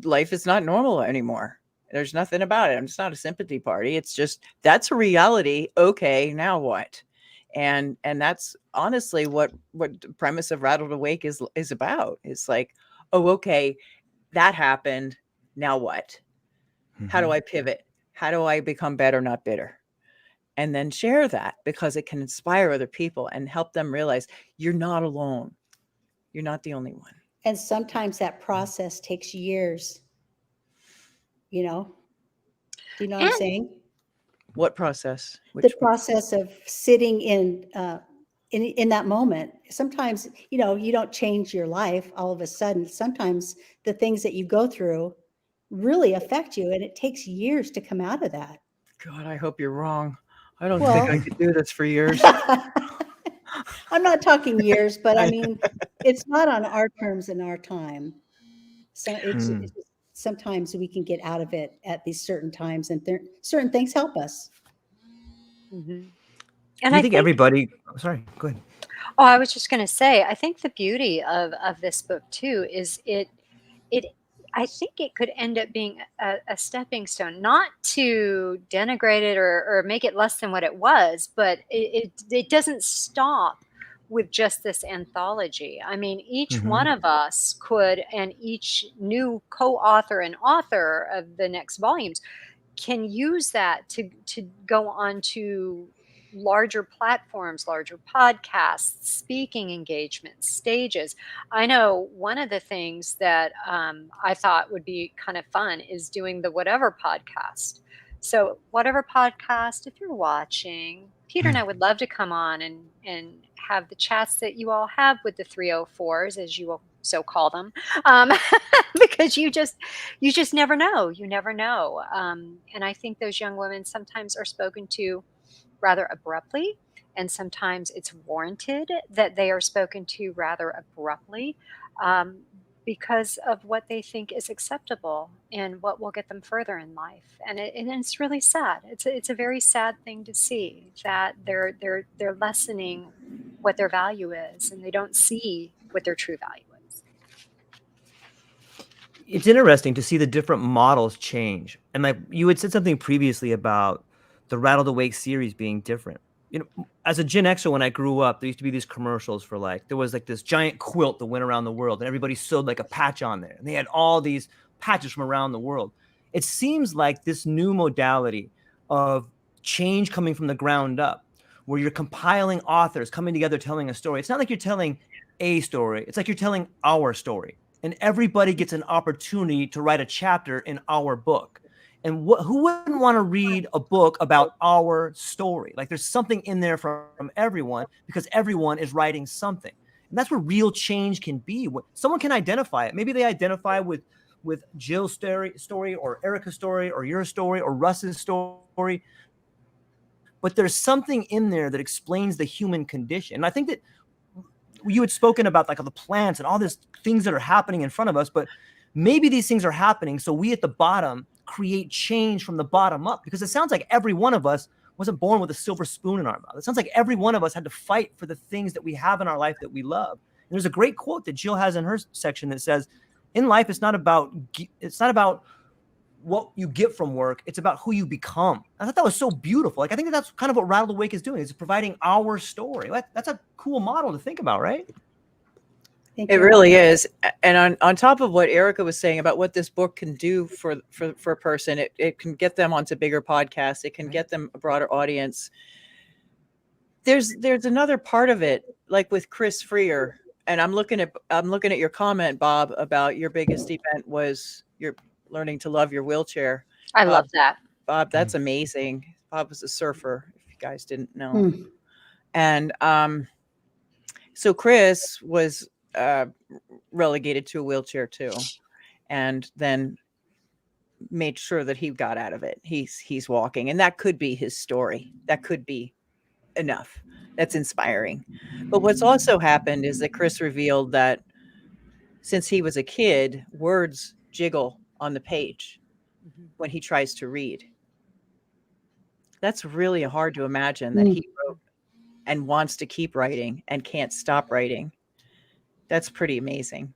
Life is not normal anymore. There's nothing about it. It's not a sympathy party. It's just, that's a reality. Okay, now what? And that's honestly what the premise of Rattled Awake is about. It's like, oh, okay, that happened. Now what? How do I pivot? How do I become better, not bitter? And then share that, because it can inspire other people and help them realize you're not alone. You're not the only one. and sometimes that process takes years you know? Do you know what I'm And saying? What process? The Which process of sitting in that moment. Sometimes, you know, you don't change your life all of a sudden. Sometimes the things that you go through really affect you, and it takes years to come out of that. God, I hope you're wrong. I don't think Well, I could do this for years. I'm not talking years, but I mean, it's not on our terms and our time. So it's just, sometimes we can get out of it at these certain times, and certain things help us. Mhm. Do And you I think think, everybody? Oh, sorry, go ahead. oh, I was just going to say, I think the beauty of this book too is it I think it could end up being a stepping stone, not to denigrate it or make it less than what it was, but it doesn't stop with just this anthology. I mean, each one of us could, and each new co-author and author of the next volumes can use that to go on to larger platforms, larger podcasts, speaking engagements, stages. I know one of the things that I thought would be kind of fun is doing the Whatever podcast. So, Whatever podcast, if you're watching, Peter and I would love to come on and have the chats that you all have with the 304s, as you will so call them, um, because you just never know. You never know. And I think those young women sometimes are spoken to rather abruptly, and sometimes it's warranted that they are spoken to rather abruptly, um, because of what they think is acceptable and what will get them further in life. And it's really sad. It's a very sad thing to see that they're lessening what their value is, and they don't see what their true value is. It's interesting to see the different models change. And like you had said something previously about the Rattled Awake series being different. You know, as a Gen Xer, when I grew up, there used to be these commercials for like there was like this giant quilt that went around the world, and everybody sewed like a patch on there, and they had all these patches from around the world. It seems like this new modality of change coming from the ground up, where you're compiling authors coming together telling a story. It's not like you're telling a story; it's like you're telling our story, and everybody gets an opportunity to write a chapter in our book. And who wouldn't want to read a book about our story? Like there's something in there from everyone because everyone is writing something. And that's where real change can be. Someone can identify it. Maybe they identify with Jill's story or Erika's story or your story or Russ's story. But there's something in there that explains the human condition. And I think that you had spoken about like all the plants and all these things that are happening in front of us, but maybe these things are happening so we at the bottom create change from the bottom up, because it sounds like every one of us wasn't born with a silver spoon in our mouth. It sounds like every one of us had to fight for the things that we have in our life that we love. And there's a great quote that Jill has in her section that says, in life, it's not about what you get from work. It's about who you become. I thought that was so beautiful. Like, I think that's kind of what Rattled Awake is doing. It's providing our story. That's a cool model to think about, right? It really is. And on top of what Erika was saying about what this book can do for a person, it can get them onto bigger podcasts. It can get them a broader audience. There's another part of it, like with Chris Freer. And I'm looking at your comment, Bob, about your biggest event was you're learning to love your wheelchair. I love that. Bob, that's amazing. Bob was a surfer, if you guys didn't know. And so Chris was relegated to a wheelchair too, and then made sure that he got out of it. He's walking, and that could be his story. That could be enough. That's inspiring. But what's also happened is that Chris revealed that since he was a kid, words jiggle on the page when he tries to read. That's really hard to imagine that he wrote and wants to keep writing and can't stop writing. That's pretty amazing.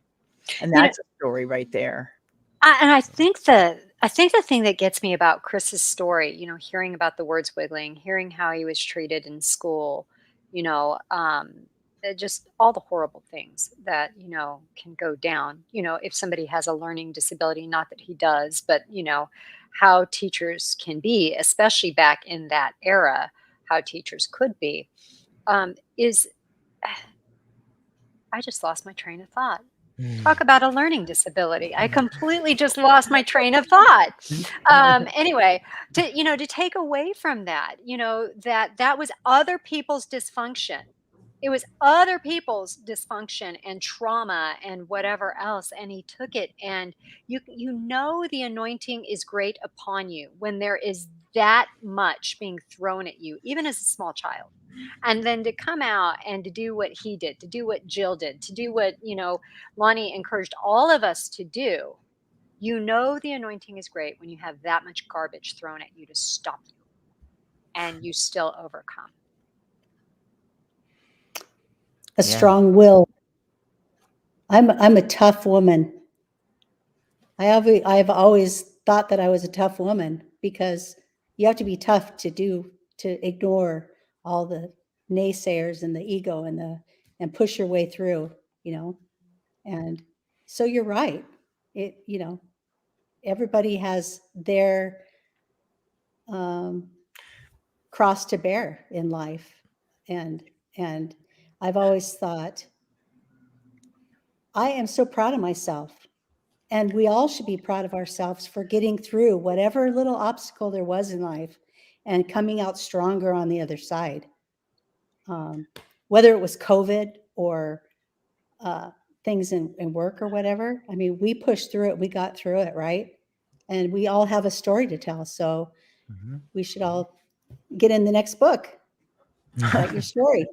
And that's a story right there. And I think the thing that gets me about Chris's story, hearing about the words wiggling, hearing how he was treated in school, just all the horrible things that can go down. If somebody has a learning disability, not that he does, but how teachers can be, especially back in that era, how teachers could be, is I just lost my train of thought. Talk about a learning disability. I completely just lost my train of thought. Anyway, to take away from that, that was other people's dysfunction. It was other people's dysfunction and trauma and whatever else, and he took it. And the anointing is great upon you when there is that much being thrown at you, even as a small child. And then to come out and to do what he did, to do what Jill did, to do what, Lonnie encouraged all of us to do. The anointing is great when you have that much garbage thrown at you to stop you and you still overcome. A strong will. I'm a tough woman. I've always thought that I was a tough woman because you have to be tough to ignore all the naysayers and the ego and push your way through, And so you're right. Everybody has their cross to bear in life. And I've always thought, I am so proud of myself. And we all should be proud of ourselves for getting through whatever little obstacle there was in life and coming out stronger on the other side. Whether it was COVID or things in work or whatever. I mean, we pushed through it. We got through it, right? And we all have a story to tell. So we should all get in the next book. Write your story.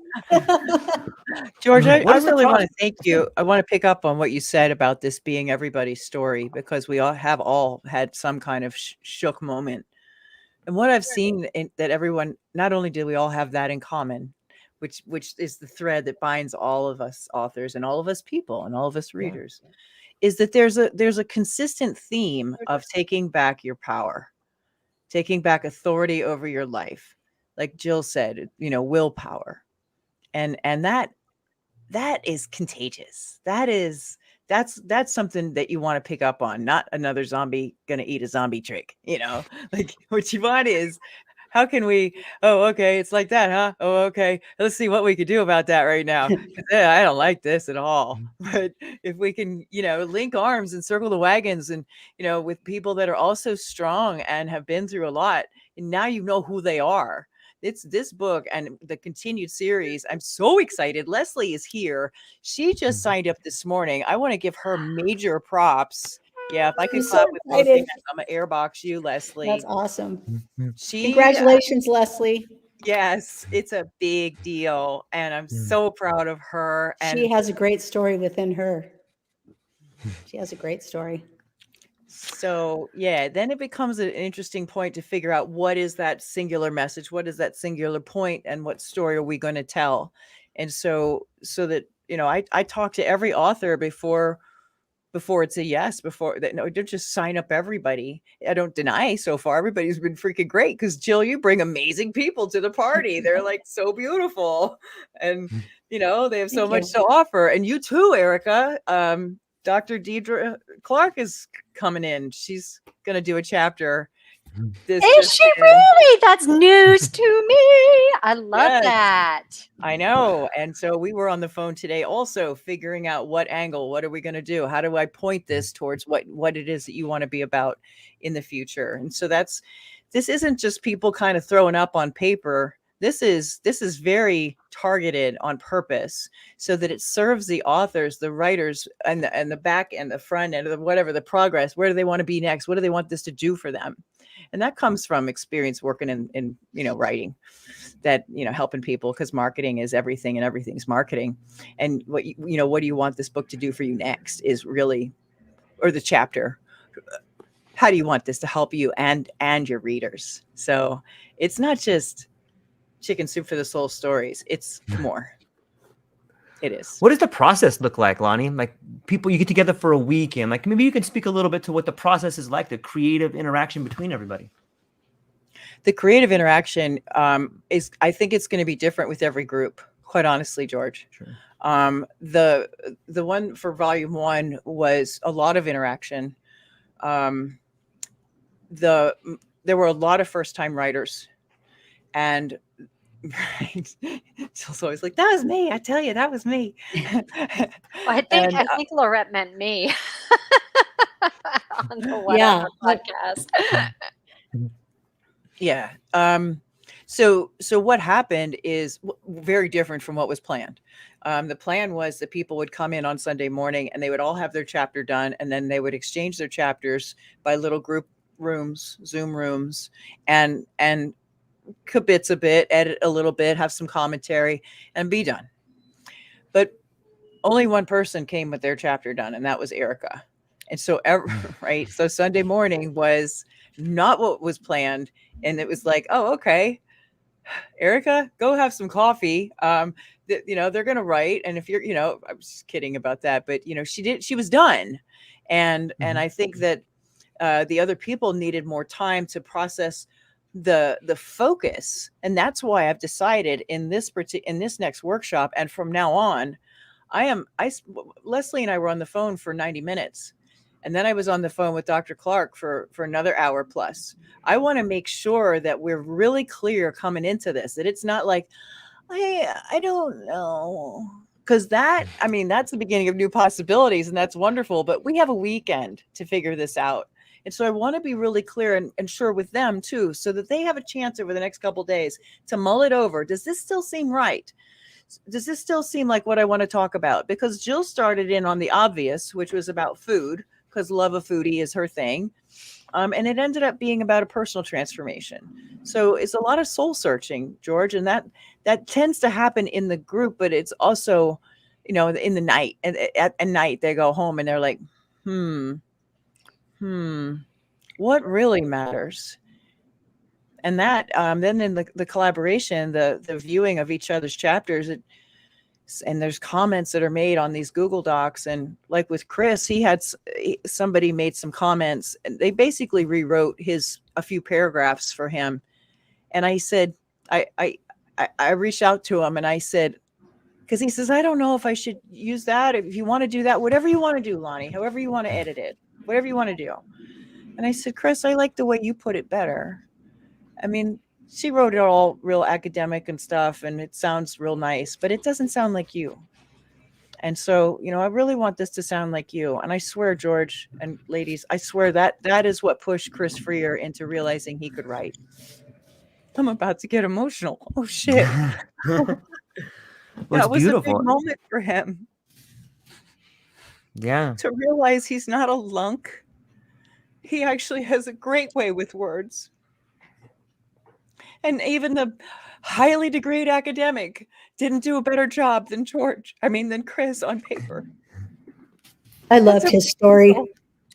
George, I really want to thank you. I want to pick up on what you said about this being everybody's story, because we all had some kind of shook moment. And what I've seen that everyone, not only do we all have that in common, which is the thread that binds all of us authors and all of us people and all of us readers, is that there's a consistent theme of taking back your power, taking back authority over your life. Like Jill said, willpower. And that is contagious. That's something that you want to pick up on, not another zombie going to eat a zombie trick, like what you want is, how can we, oh, okay, it's like that, huh? Oh, okay, let's see what we could do about that right now. I don't like this at all. But if we can, link arms and circle the wagons and, with people that are also strong and have been through a lot, and now you know who they are. It's this book and the continued series. I'm so excited. Leslie is here. She just signed up this morning. I want to give her major props. Yeah, if I could clap with both hands, I'm gonna airbox you, Leslie. That's awesome. Congratulations, Leslie. Yes, it's a big deal, and I'm so proud of her. And she has a great story within her. She has a great story. So, then it becomes an interesting point to figure out what is that singular message, what is that singular point, and what story are we going to tell? And so that, I talk to every author before it's a yes, don't just sign up everybody. I don't deny so far. Everybody's been freaking great because Jill, you bring amazing people to the party. They're like so beautiful. And, they have so much to offer. And you too, Erika. Dr. Deidre Clark is coming in. She's going to do a chapter. Is she really? That's news to me. I love that. I know. And so we were on the phone today also figuring out what angle, what are we going to do? How do I point this towards what it is that you want to be about in the future? And so this isn't just people kind of throwing up on paper. This is very targeted on purpose so that it serves the authors, the writers, and the back and the front and whatever the progress. Where do they want to be next? What do they want this to do for them? And that comes from experience working in writing, that helping people, because marketing is everything and everything's marketing. And what do you want this book to do for you next is really, or the chapter. How do you want this to help you and your readers? So it's not just chicken soup for the soul stories. It's more. It is. What does the process look like, Lonnie? Like, people, you get together for a week, and like maybe you can speak a little bit to what the process is like, the creative interaction between everybody. The creative interaction is, I think it's going to be different with every group, quite honestly, George. Sure. The one for volume 1 was a lot of interaction. There were a lot of first-time writers, and Right. Jill's always like, that was me. I tell you, that was me. Well, I And think Lorette meant me on the Yeah. whatever podcast. yeah. So what happened is very different from what was planned. The plan was that people would come in on Sunday morning and they would all have their chapter done, and then they would exchange their chapters by little group rooms, Zoom rooms, and kibitz a bit, edit a little bit, have some commentary, and be done. But only one person came with their chapter done, and that was Erika. And so, right. So Sunday morning was not what was planned. And it was like, oh, okay, Erika, go have some coffee. They're going to write. And if you're, I was just kidding about that, but she was done. And I think that the other people needed more time to process the focus. And that's why I've decided in this next workshop, and from now on, Leslie and I were on the phone for 90 minutes. And then I was on the phone with Dr. Clark for another hour plus. I want to make sure that we're really clear coming into this, that it's not like, I don't know. Because that's the beginning of new possibilities, and that's wonderful. But we have a weekend to figure this out. And so I want to be really clear and sure with them too, so that they have a chance over the next couple of days to mull it over. Does this still seem right? Does this still seem like what I want to talk about? Because Jill started in on the obvious, which was about food, because love of foodie is her thing. And it ended up being about a personal transformation. So it's a lot of soul searching, George, and that tends to happen in the group, but it's also, in the night. And at night they go home and they're like, what really matters? And that then in the collaboration, the viewing of each other's chapters, and there's comments that are made on these Google Docs. And like with Chris, somebody made some comments, and they basically rewrote a few paragraphs for him. And I said, I reached out to him and I said, because he says, I don't know if I should use that. If you want to do that, whatever you want to do, Lonnie, however you want to edit it, whatever you want to do. And I said, Chris, I like the way you put it better. I mean, she wrote it all real academic and stuff, and it sounds real nice, but it doesn't sound like you. And so, I really want this to sound like you. And I swear, George and ladies, I swear that is what pushed Chris Freer into realizing he could write. I'm about to get emotional. Oh, shit. Well, that was beautiful. a big moment for him. Yeah. To realize he's not a lunk. He actually has a great way with words. And even the highly degreed academic didn't do a better job than Chris on paper. I loved his story.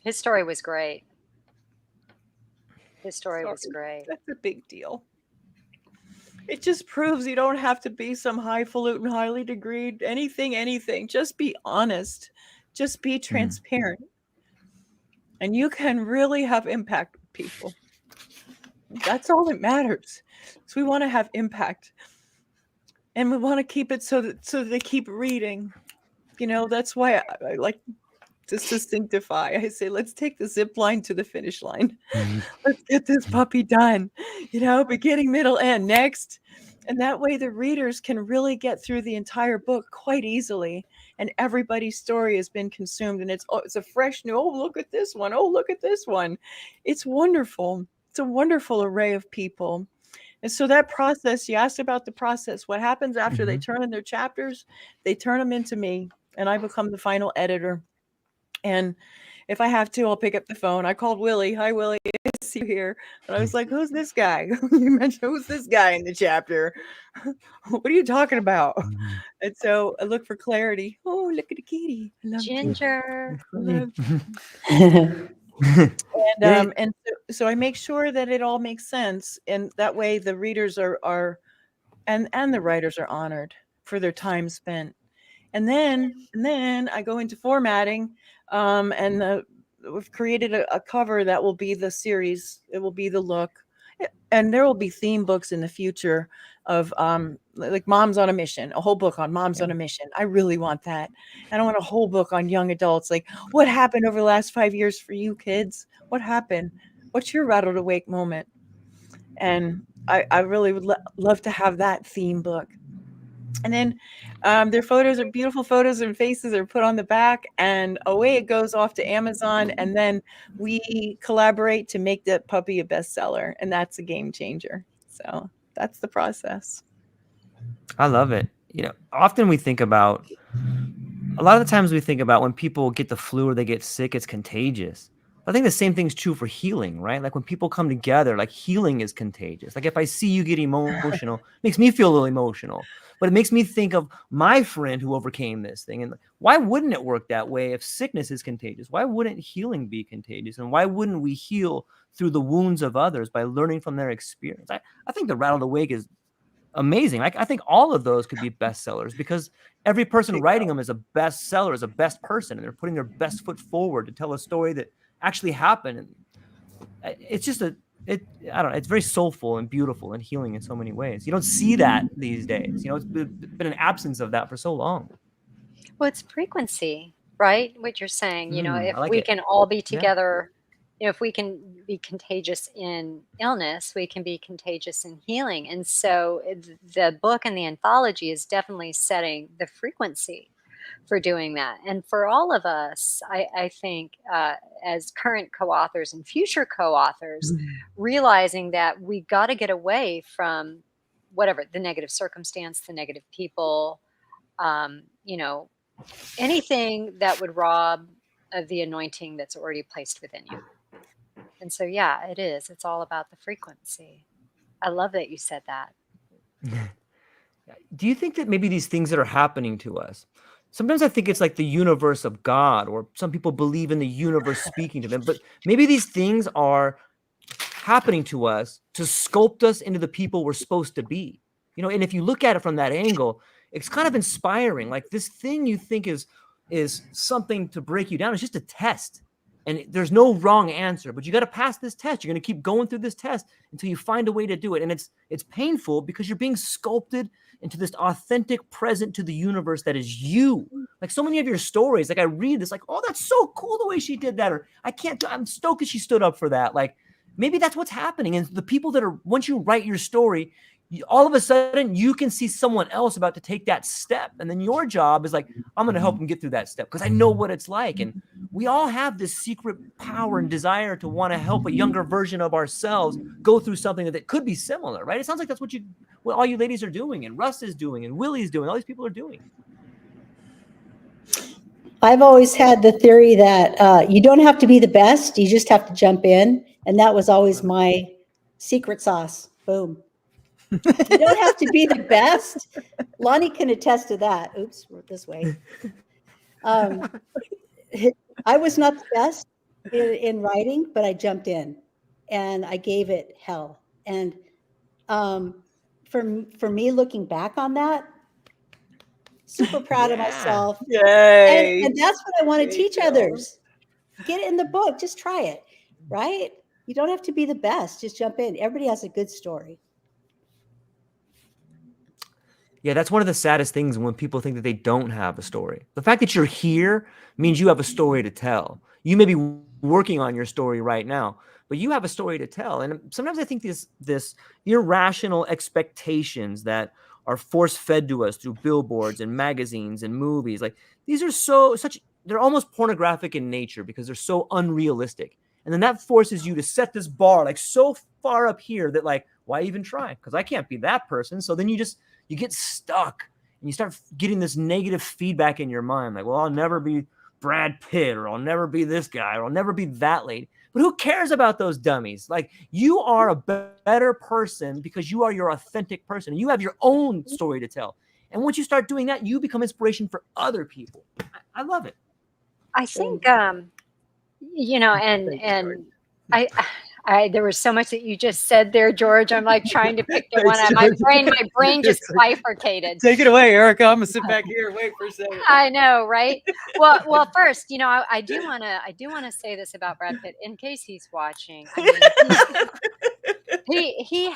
His story was great. His story was great. That's a big deal. It just proves you don't have to be some highfalutin, highly degreed, anything. Just be honest. Just be transparent. And you can really have impact with people. That's all that matters. So we want to have impact. And we want to keep it so that they keep reading. That's why I like to sanctify. I say, let's take the zip line to the finish line. Let's get this puppy done. Beginning, middle, end, next. And that way the readers can really get through the entire book quite easily. And everybody's story has been consumed. And it's a fresh new, look at this one. Oh, look at this one. It's wonderful. It's a wonderful array of people. And so that process, you asked about the process. What happens after they turn in their chapters? They turn them into me, and I become the final editor. And if I have to, I'll pick up the phone. I called Willie. Hi, Willie. I see you here. And I was like, who's this guy? You mentioned, who's this guy in the chapter? What are you talking about? And so I look for clarity. Oh, look at the kitty. I love Ginger. And so I make sure that it all makes sense. And that way the readers are and the writers are honored for their time spent. And then I go into formatting, and we've created a cover that will be the series. It will be the look, and there will be theme books in the future of like Moms on a Mission, a whole book on moms on a mission. I really want that. And I want a whole book on young adults, like what happened over the last 5 years for you kids. What happened? What's your rattled awake moment? And I really would love to have that theme book. And then their photos are beautiful photos and faces are put on the back, and away it goes off to Amazon. And then we collaborate to make that puppy a bestseller, and that's a game changer. So that's the process. I love it. Often we think about, a lot of the times we think about when people get the flu or they get sick, it's contagious. I think the same thing's true for healing, right? Like when people come together, like healing is contagious. Like if I see you get emotional, it makes me feel a little emotional, but it makes me think of my friend who overcame this thing. And why wouldn't it work that way if sickness is contagious? Why wouldn't healing be contagious? And why wouldn't we heal through the wounds of others by learning from their experience? I think the Rattled Awake is amazing. I think all of those could be bestsellers because every person writing them is a bestseller, is a best person, and they're putting their best foot forward to tell a story that actually happened. And it's just I don't know, it's very soulful and beautiful and healing in so many ways. You don't see that these days. It's been an absence of that for so long. Well, it's frequency, right? What you're saying, if I like we it. can all be Yeah. together, if we can be contagious in illness, we can be contagious in healing. And so the book and the anthology is definitely setting the frequency for doing that. And for all of us, I think as current co-authors and future co-authors, realizing that we got to get away from whatever the negative circumstance, the negative people, you know, anything that would rob of the anointing that's already placed within you. And so, yeah, it is. It's all about the frequency. I love that you said that. Do you think that maybe these things that are happening to us, sometimes I think it's like the universe of God, or some people believe in the universe speaking to them, but maybe these things are happening to us to sculpt us into the people we're supposed to be. And if you look at it from that angle, it's kind of inspiring. Like this thing you think is something to break you down, it's just a test. And there's no wrong answer, but you got to pass this test. You're going to keep going through this test until you find a way to do it. And it's painful because you're being sculpted into this authentic present to the universe that is you. Like so many of your stories, like I read this, like, oh, that's so cool the way she did that. Or I'm stoked that she stood up for that. Like maybe that's what's happening. And the people that are, once you write your story, all of a sudden you can see someone else about to take that step. And then your job is like, I'm going to help them get through that step because I know what it's like. And we all have this secret power and desire to want to help a younger version of ourselves go through something that could be similar, right? It sounds like that's what all you ladies are doing, and Russ is doing, and Willie's doing, all these people are doing. I've always had the theory that you don't have to be the best, you just have to jump in. And that was always my secret sauce. Boom. You don't have to be the best. Lonnie can attest to that. Oops, we're this way. I was not the best in writing, but I jumped in and I gave it hell. And for me, looking back on that, super proud of myself. Yay. And that's what I want to There teach you go. others. Get it in the book. Just try it, right? You don't have to be the best. Just jump in. Everybody has a good story. Yeah, that's one of the saddest things when people think that they don't have a story. The fact that you're here means you have a story to tell. You may be working on your story right now, but you have a story to tell. And sometimes I think this irrational expectations that are force-fed to us through billboards and magazines and movies, like these are they're almost pornographic in nature because they're so unrealistic. And then that forces you to set this bar like so far up here that like, why even try? Because I can't be that person. So then you get stuck and you start getting this negative feedback in your mind. Like, well, I'll never be Brad Pitt, or I'll never be this guy, or I'll never be that lady. But who cares about those dummies? Like, you are a better person because you are your authentic person. You have your own story to tell. And once you start doing that, you become inspiration for other people. I love it. I think, and there was so much that you just said there, George. I'm like trying to pick the one. My brain just bifurcated. Take it away, Erika. I'm gonna sit back here and wait for a second. I know, right? Well, first, I do want to say this about Brad Pitt in case he's watching. I mean, he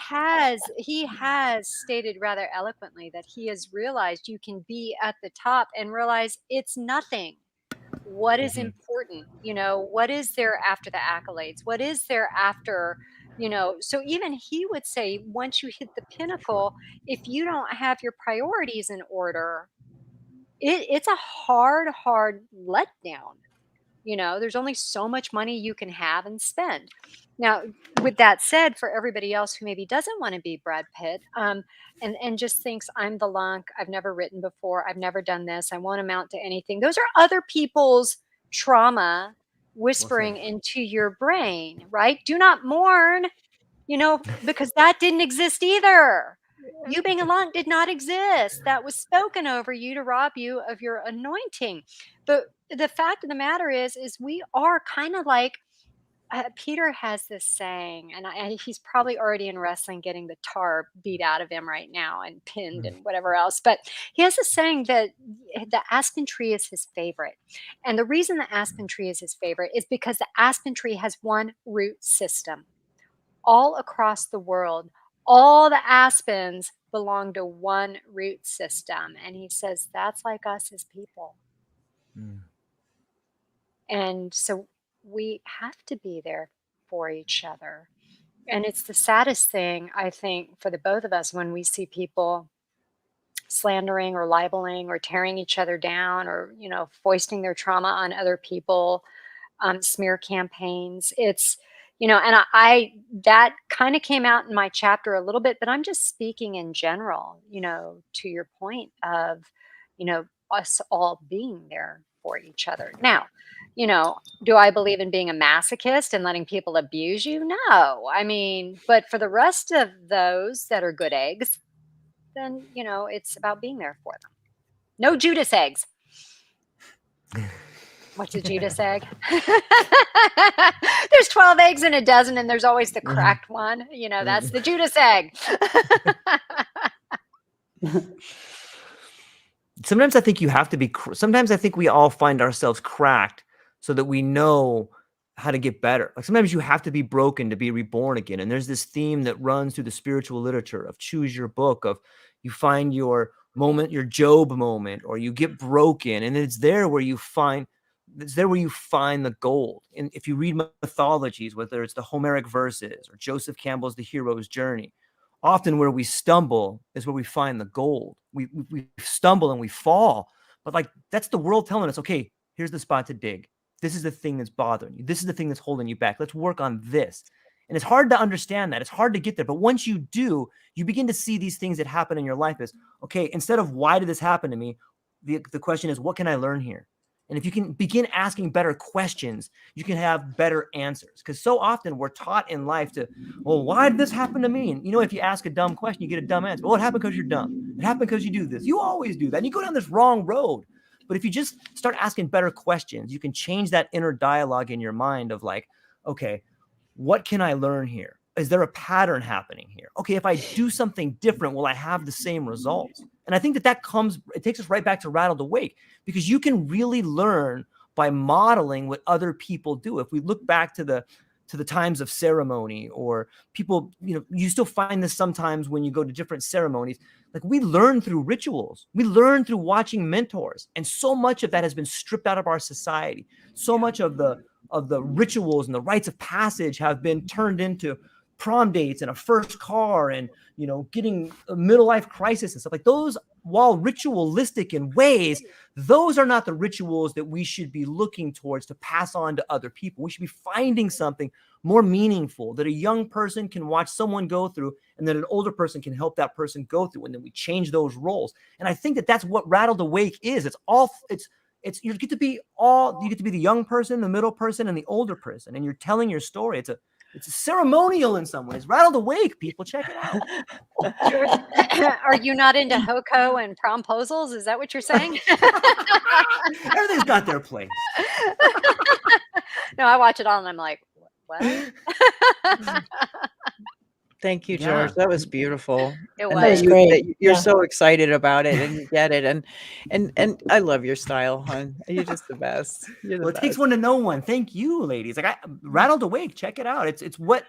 has stated rather eloquently that he has realized you can be at the top and realize it's nothing. What is important? What is there after the accolades? What is there after So even he would say, once you hit the pinnacle, if you don't have your priorities in order, it's a hard letdown. There's only so much money you can have and spend. Now, with that said, for everybody else who maybe doesn't want to be Brad Pitt, and just thinks I'm the lunk, I've never written before, I've never done this, I won't amount to anything. Those are other people's trauma whispering into your brain, right? Do not mourn, because that didn't exist either. You being a lunk did not exist. That was spoken over you to rob you of your anointing. The fact of the matter is we are kind of like Peter has this saying, and he's probably already in wrestling getting the tar beat out of him right now and pinned and whatever else. But he has a saying that the aspen tree is his favorite. And the reason the aspen tree is his favorite is because the aspen tree has one root system. All across the world, all the aspens belong to one root system. And he says that's like us as people. And so we have to be there for each other. And it's the saddest thing, I think, for the both of us when we see people slandering or libeling or tearing each other down or, foisting their trauma on other people, smear campaigns. It's, and I that kind of came out in my chapter a little bit, but I'm just speaking in general, to your point of, us all being there for each other. Now, do I believe in being a masochist and letting people abuse you? No. I mean, but for the rest of those that are good eggs, then, it's about being there for them. No Judas eggs. What's a Judas egg? There's 12 eggs in a dozen, and there's always the cracked one. That's the Judas egg. Sometimes I think you have to be, sometimes I think we all find ourselves cracked so that we know how to get better. Like sometimes you have to be broken to be reborn again. And there's this theme that runs through the spiritual literature of choose your book, of you find your moment, your Job moment, or you get broken. And it's there where you find the gold. And if you read mythologies, whether it's the Homeric verses or Joseph Campbell's The Hero's Journey, often where we stumble is where we find the gold. We stumble and we fall, but like that's the world telling us, okay, here's the spot to dig. This is the thing that's bothering you. This is the thing that's holding you back. Let's work on this. And it's hard to understand that. It's hard to get there. But once you do, you begin to see these things that happen in your life as, okay, instead of why did this happen to me? The question is, what can I learn here? And if you can begin asking better questions, you can have better answers. Because so often we're taught in life to, well, why did this happen to me? And if you ask a dumb question, you get a dumb answer. Well, it happened because you're dumb. It happened because you do this. You always do that. And you go down this wrong road. But if you just start asking better questions, you can change that inner dialogue in your mind of like, okay, what can I learn here? Is there a pattern happening here? Okay, if I do something different, will I have the same results? And I think it takes us right back to Rattled Awake, because you can really learn by modeling what other people do. If we look back to the times of ceremony, or people, you still find this sometimes when you go to different ceremonies, like we learn through rituals, we learn through watching mentors. And so much of that has been stripped out of our society. So much of the rituals and the rites of passage have been turned into prom dates and a first car and, getting a middle life crisis and stuff like those. While ritualistic in ways, those are not the rituals that we should be looking towards to pass on to other people. We should be finding something more meaningful that a young person can watch someone go through, and that an older person can help that person go through. And then we change those roles. And I think that that's what Rattled Awake is. You get to be the young person, the middle person, and the older person. And you're telling your story. It's a ceremonial in some ways. Rattled Awake, people, check it out. Are you not into Hoko and promposals? Is that what you're saying? Everything's got their place. No, I watch it all and I'm like, what? Thank you, George. Yeah. That was beautiful. It And was. that Great. you're Yeah. so excited about it and you get it. And I love your style, hon. You're just the best. You're the Well, it takes best. one to know one. Thank you, ladies. Like Rattled Awake, check it out. It's what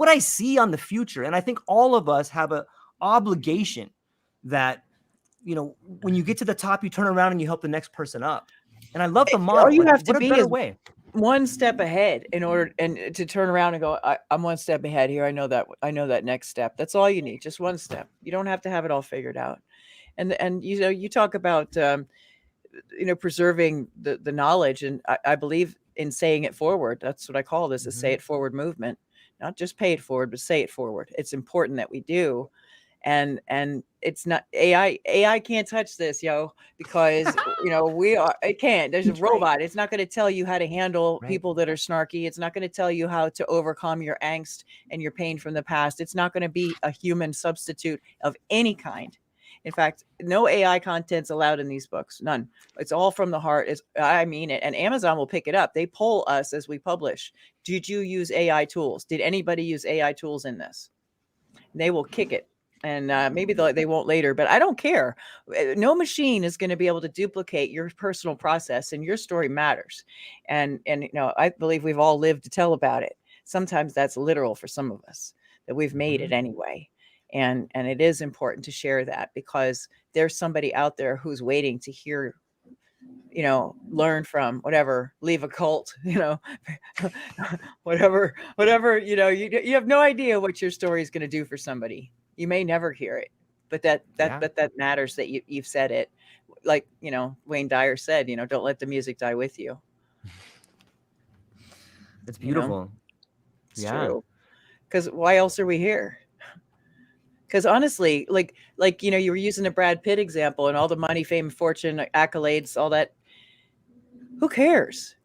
I see on the future. And I think all of us have a obligation that, when you get to the top, you turn around and you help the next person up. And I love the model. All you Like, have to what a be better is way. one step ahead in order and to turn around and go, I'm one step ahead here. I know that next step. That's all you need. Just one step. You don't have to have it all figured out. And you talk about preserving the knowledge, and I believe in saying it forward. That's what I call this, a say it forward movement. Not just pay it forward, but say it forward. It's important that we do. And it's not AI can't touch this, because it can't. There's a robot. It's not going to tell you how to handle people that are snarky. It's not going to tell you how to overcome your angst and your pain from the past. It's not going to be a human substitute of any kind. In fact, no AI content's allowed in these books. None. It's all from the heart. I mean it. And Amazon will pick it up. They poll us as we publish. Did you use AI tools? Did anybody use AI tools in this? And they will kick it. And maybe they won't later, but I don't care. No machine is going to be able to duplicate your personal process, and your story matters. And I believe we've all lived to tell about it. Sometimes that's literal for some of us, that we've made it anyway. And it is important to share that, because there's somebody out there who's waiting to hear, learn from, whatever, leave a cult, whatever, you have no idea what your story is going to do for somebody. You may never hear it, but that matters that you've said it. Like, Wayne Dyer said, don't let the music die with you. It's beautiful. It's true. Because why else are we here? Because honestly, like you were using a Brad Pitt example and all the money, fame, fortune, accolades, all that. Who cares?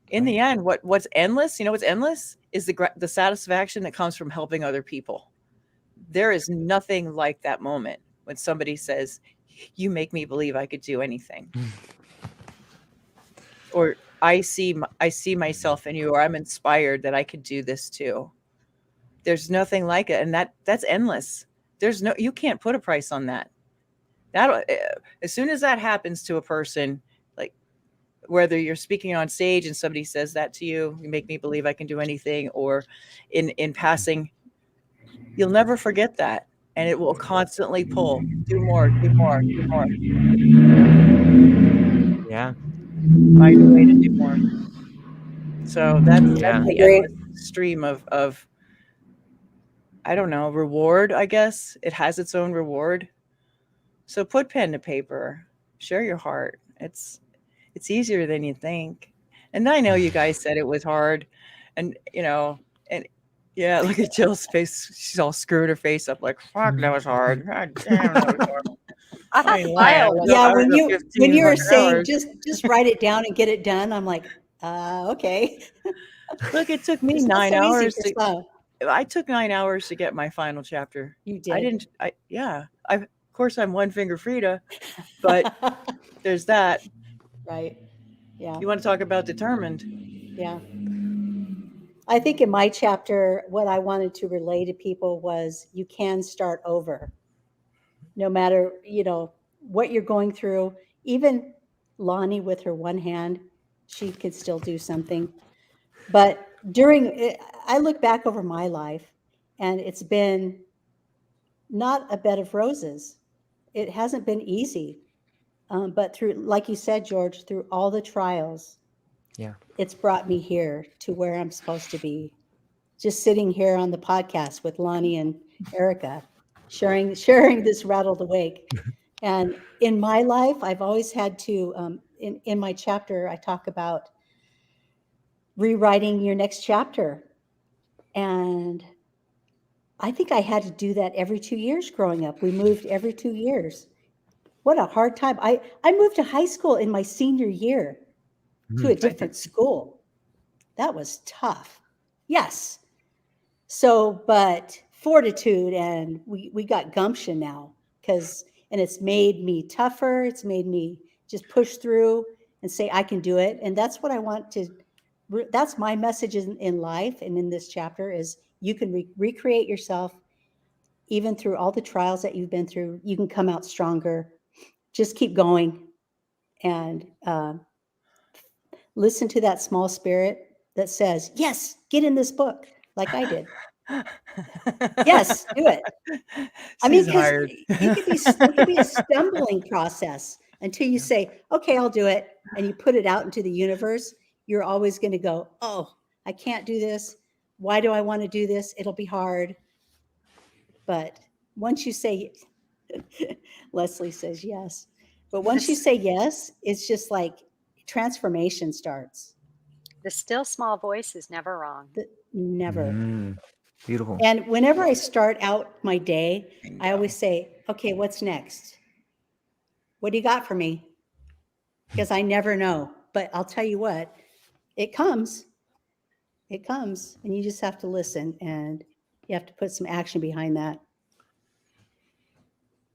In the end, what's endless? What's endless is the satisfaction that comes from helping other people. There is nothing like that moment when somebody says, "You make me believe I could do anything," or I see myself in you, or I'm inspired that I could do this too. There's nothing like it, and that's endless. You can't put a price on that. As soon as that happens to a person, like whether you're speaking on stage and somebody says that to you, "You make me believe I can do anything," or in passing, you'll never forget that, and it will constantly pull. Do more, do more, do more. Yeah. Find a way to do more. So that's the endless stream of I don't know, reward, I guess. It has its own reward. So put pen to paper, share your heart. It's easier than you think. And I know you guys said it was hard, and yeah, look at Jill's face. She's all screwed her face up like, fuck, that was hard. God damn, that was hard. When you were saying just write it down and get it done, I'm like, okay. Look, it took me 9 hours. I took 9 hours to get my final chapter. You did. Of course, I'm one finger Frida, but there's that. Right. Yeah. You want to talk about determined? Yeah. I think in my chapter, what I wanted to relay to people was you can start over. No matter, what you're going through. Even Lonnie with her one hand, she could still do something. But I look back over my life, and it's been not a bed of roses. It hasn't been easy. But through, like you said, George, through all the trials, it's brought me here to where I'm supposed to be. Just sitting here on the podcast with Lonnie and Erika, sharing this Rattled Awake. And in my life, I've always had to, in my chapter, I talk about rewriting your next chapter. And I think I had to do that every 2 years growing up. We moved every 2 years. What a hard time. I moved to high school in my senior year to a different school. That was tough. Yes. So, but fortitude, and we got gumption now, and it's made me tougher. It's made me just push through and say, I can do it. And that's what I want to, that's my message in life. And in this chapter is you can recreate yourself, even through all the trials that you've been through. You can come out stronger. Just keep going, and listen to that small spirit that says, yes, get in this book like I did. Yes, do it. I mean, because it could be a stumbling process until you say, okay, I'll do it. And you put it out into the universe. you're always going to go, oh, I can't do this. Why do I want to do this? It'll be hard. But once you say, Leslie says yes. But once you say yes, it's just like transformation starts. The still small voice is never wrong. Never. Beautiful. And whenever I start out my day, I always say, okay, what's next? What do you got for me? Because I never know. But I'll tell you what, it comes. It comes. And you just have to listen, and you have to put some action behind that.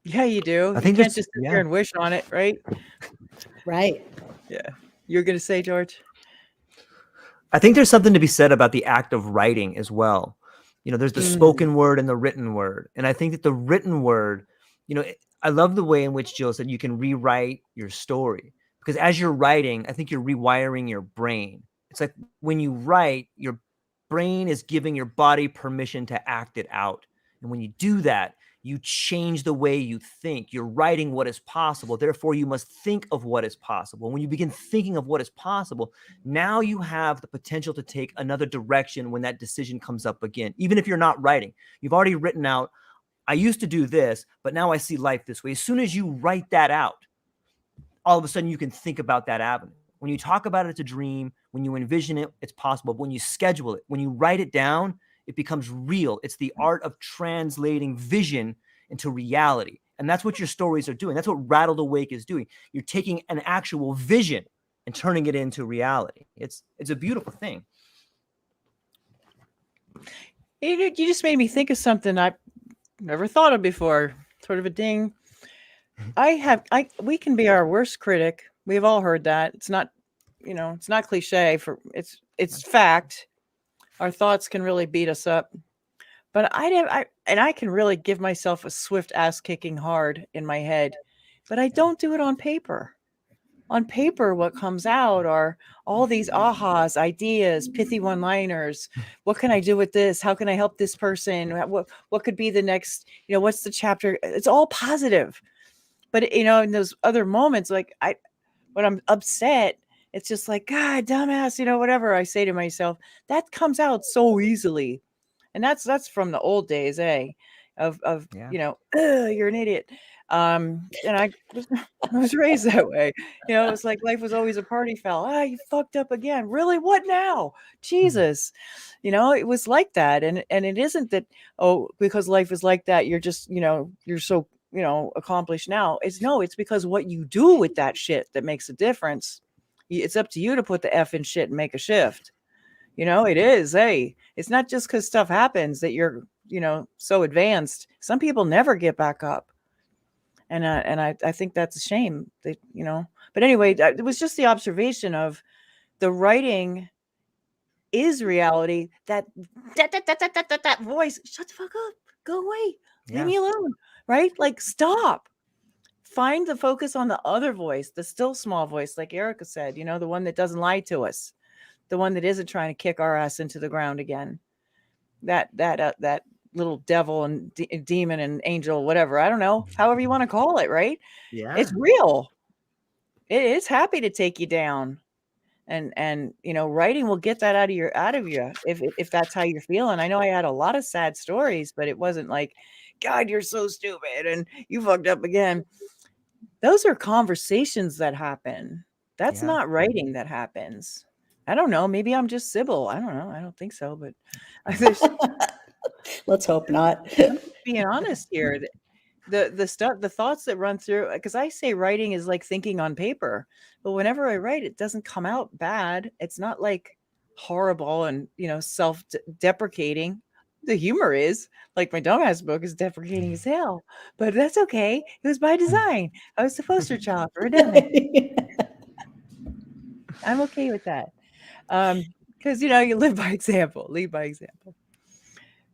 Yeah, you do. I think you can't there's- just sit yeah. there and wish on it, right? Right. Yeah. You're going to say, George? I think there's something to be said about the act of writing as well. There's the spoken word and the written word. And I think that the written word, I love the way in which Jill said you can rewrite your story, because as you're writing, I think you're rewiring your brain. It's like when you write, your brain is giving your body permission to act it out. And when you do that, you change the way you think. You're writing what is possible. Therefore, you must think of what is possible. When you begin thinking of what is possible, now you have the potential to take another direction when that decision comes up again. Even if you're not writing, you've already written out, I used to do this, but now I see life this way. As soon as you write that out, all of a sudden you can think about that avenue. When you talk about it, it's a dream. When you envision it, it's possible. But when you schedule it, when you write it down, it becomes real. It's the art of translating vision into reality. And that's what your stories are doing. That's what Rattled Awake is doing. You're taking an actual vision and turning it into reality. It's a beautiful thing. You just made me think of something I've never thought of before. Sort of a ding. We can be our worst critic. We've all heard that. It's not, it's not cliche, it's fact. Our thoughts can really beat us up. But I can really give myself a swift ass kicking hard in my head, but I don't do it on paper. On paper, what comes out are all these ahas, ideas, pithy one-liners. What can I do with this? How can I help this person? What could be the next, what's the chapter? It's all positive. But, in those other moments, like when I'm upset, it's just like, God, dumbass, whatever I say to myself, that comes out so easily. And that's from the old days, of Yeah. you're an idiot. And I was raised that way. It's like life was always a party foul. You fucked up again. Really? What now? Jesus. It was like that. And it isn't that, because life is like that, you're just, you're so, accomplished now. It's because what you do with that shit that makes a difference. It's up to you to put the F in shit and make a shift. It is, it's not just because stuff happens that you're, so advanced. Some people never get back up. And I think that's a shame that, but anyway, it was just the observation of the writing is reality. That voice, shut the fuck up, go away, leave me alone. Right? Like, stop. Find the focus on the other voice, the still small voice, like Erika said, the one that doesn't lie to us, the one that isn't trying to kick our ass into the ground again. That little devil and demon and angel, whatever, I don't know, however you want to call it, right? Yeah. It's real. It's happy to take you down. And writing will get that out of you if that's how you're feeling. I know I had a lot of sad stories, but it wasn't like, God, you're so stupid and you fucked up again. Those are conversations that happen. That's not writing that happens. I don't know. Maybe I'm just Sybil. I don't know. I don't think so, but Let's hope not. being honest here, the thoughts that run through, because I say writing is like thinking on paper, but whenever I write, it doesn't come out bad. It's not like horrible and self-deprecating. The humor is like my dumbass book is deprecating as hell, but that's okay. It was by design. I was the poster child for a dumbass. I'm okay with that. Because you live by example, lead by example.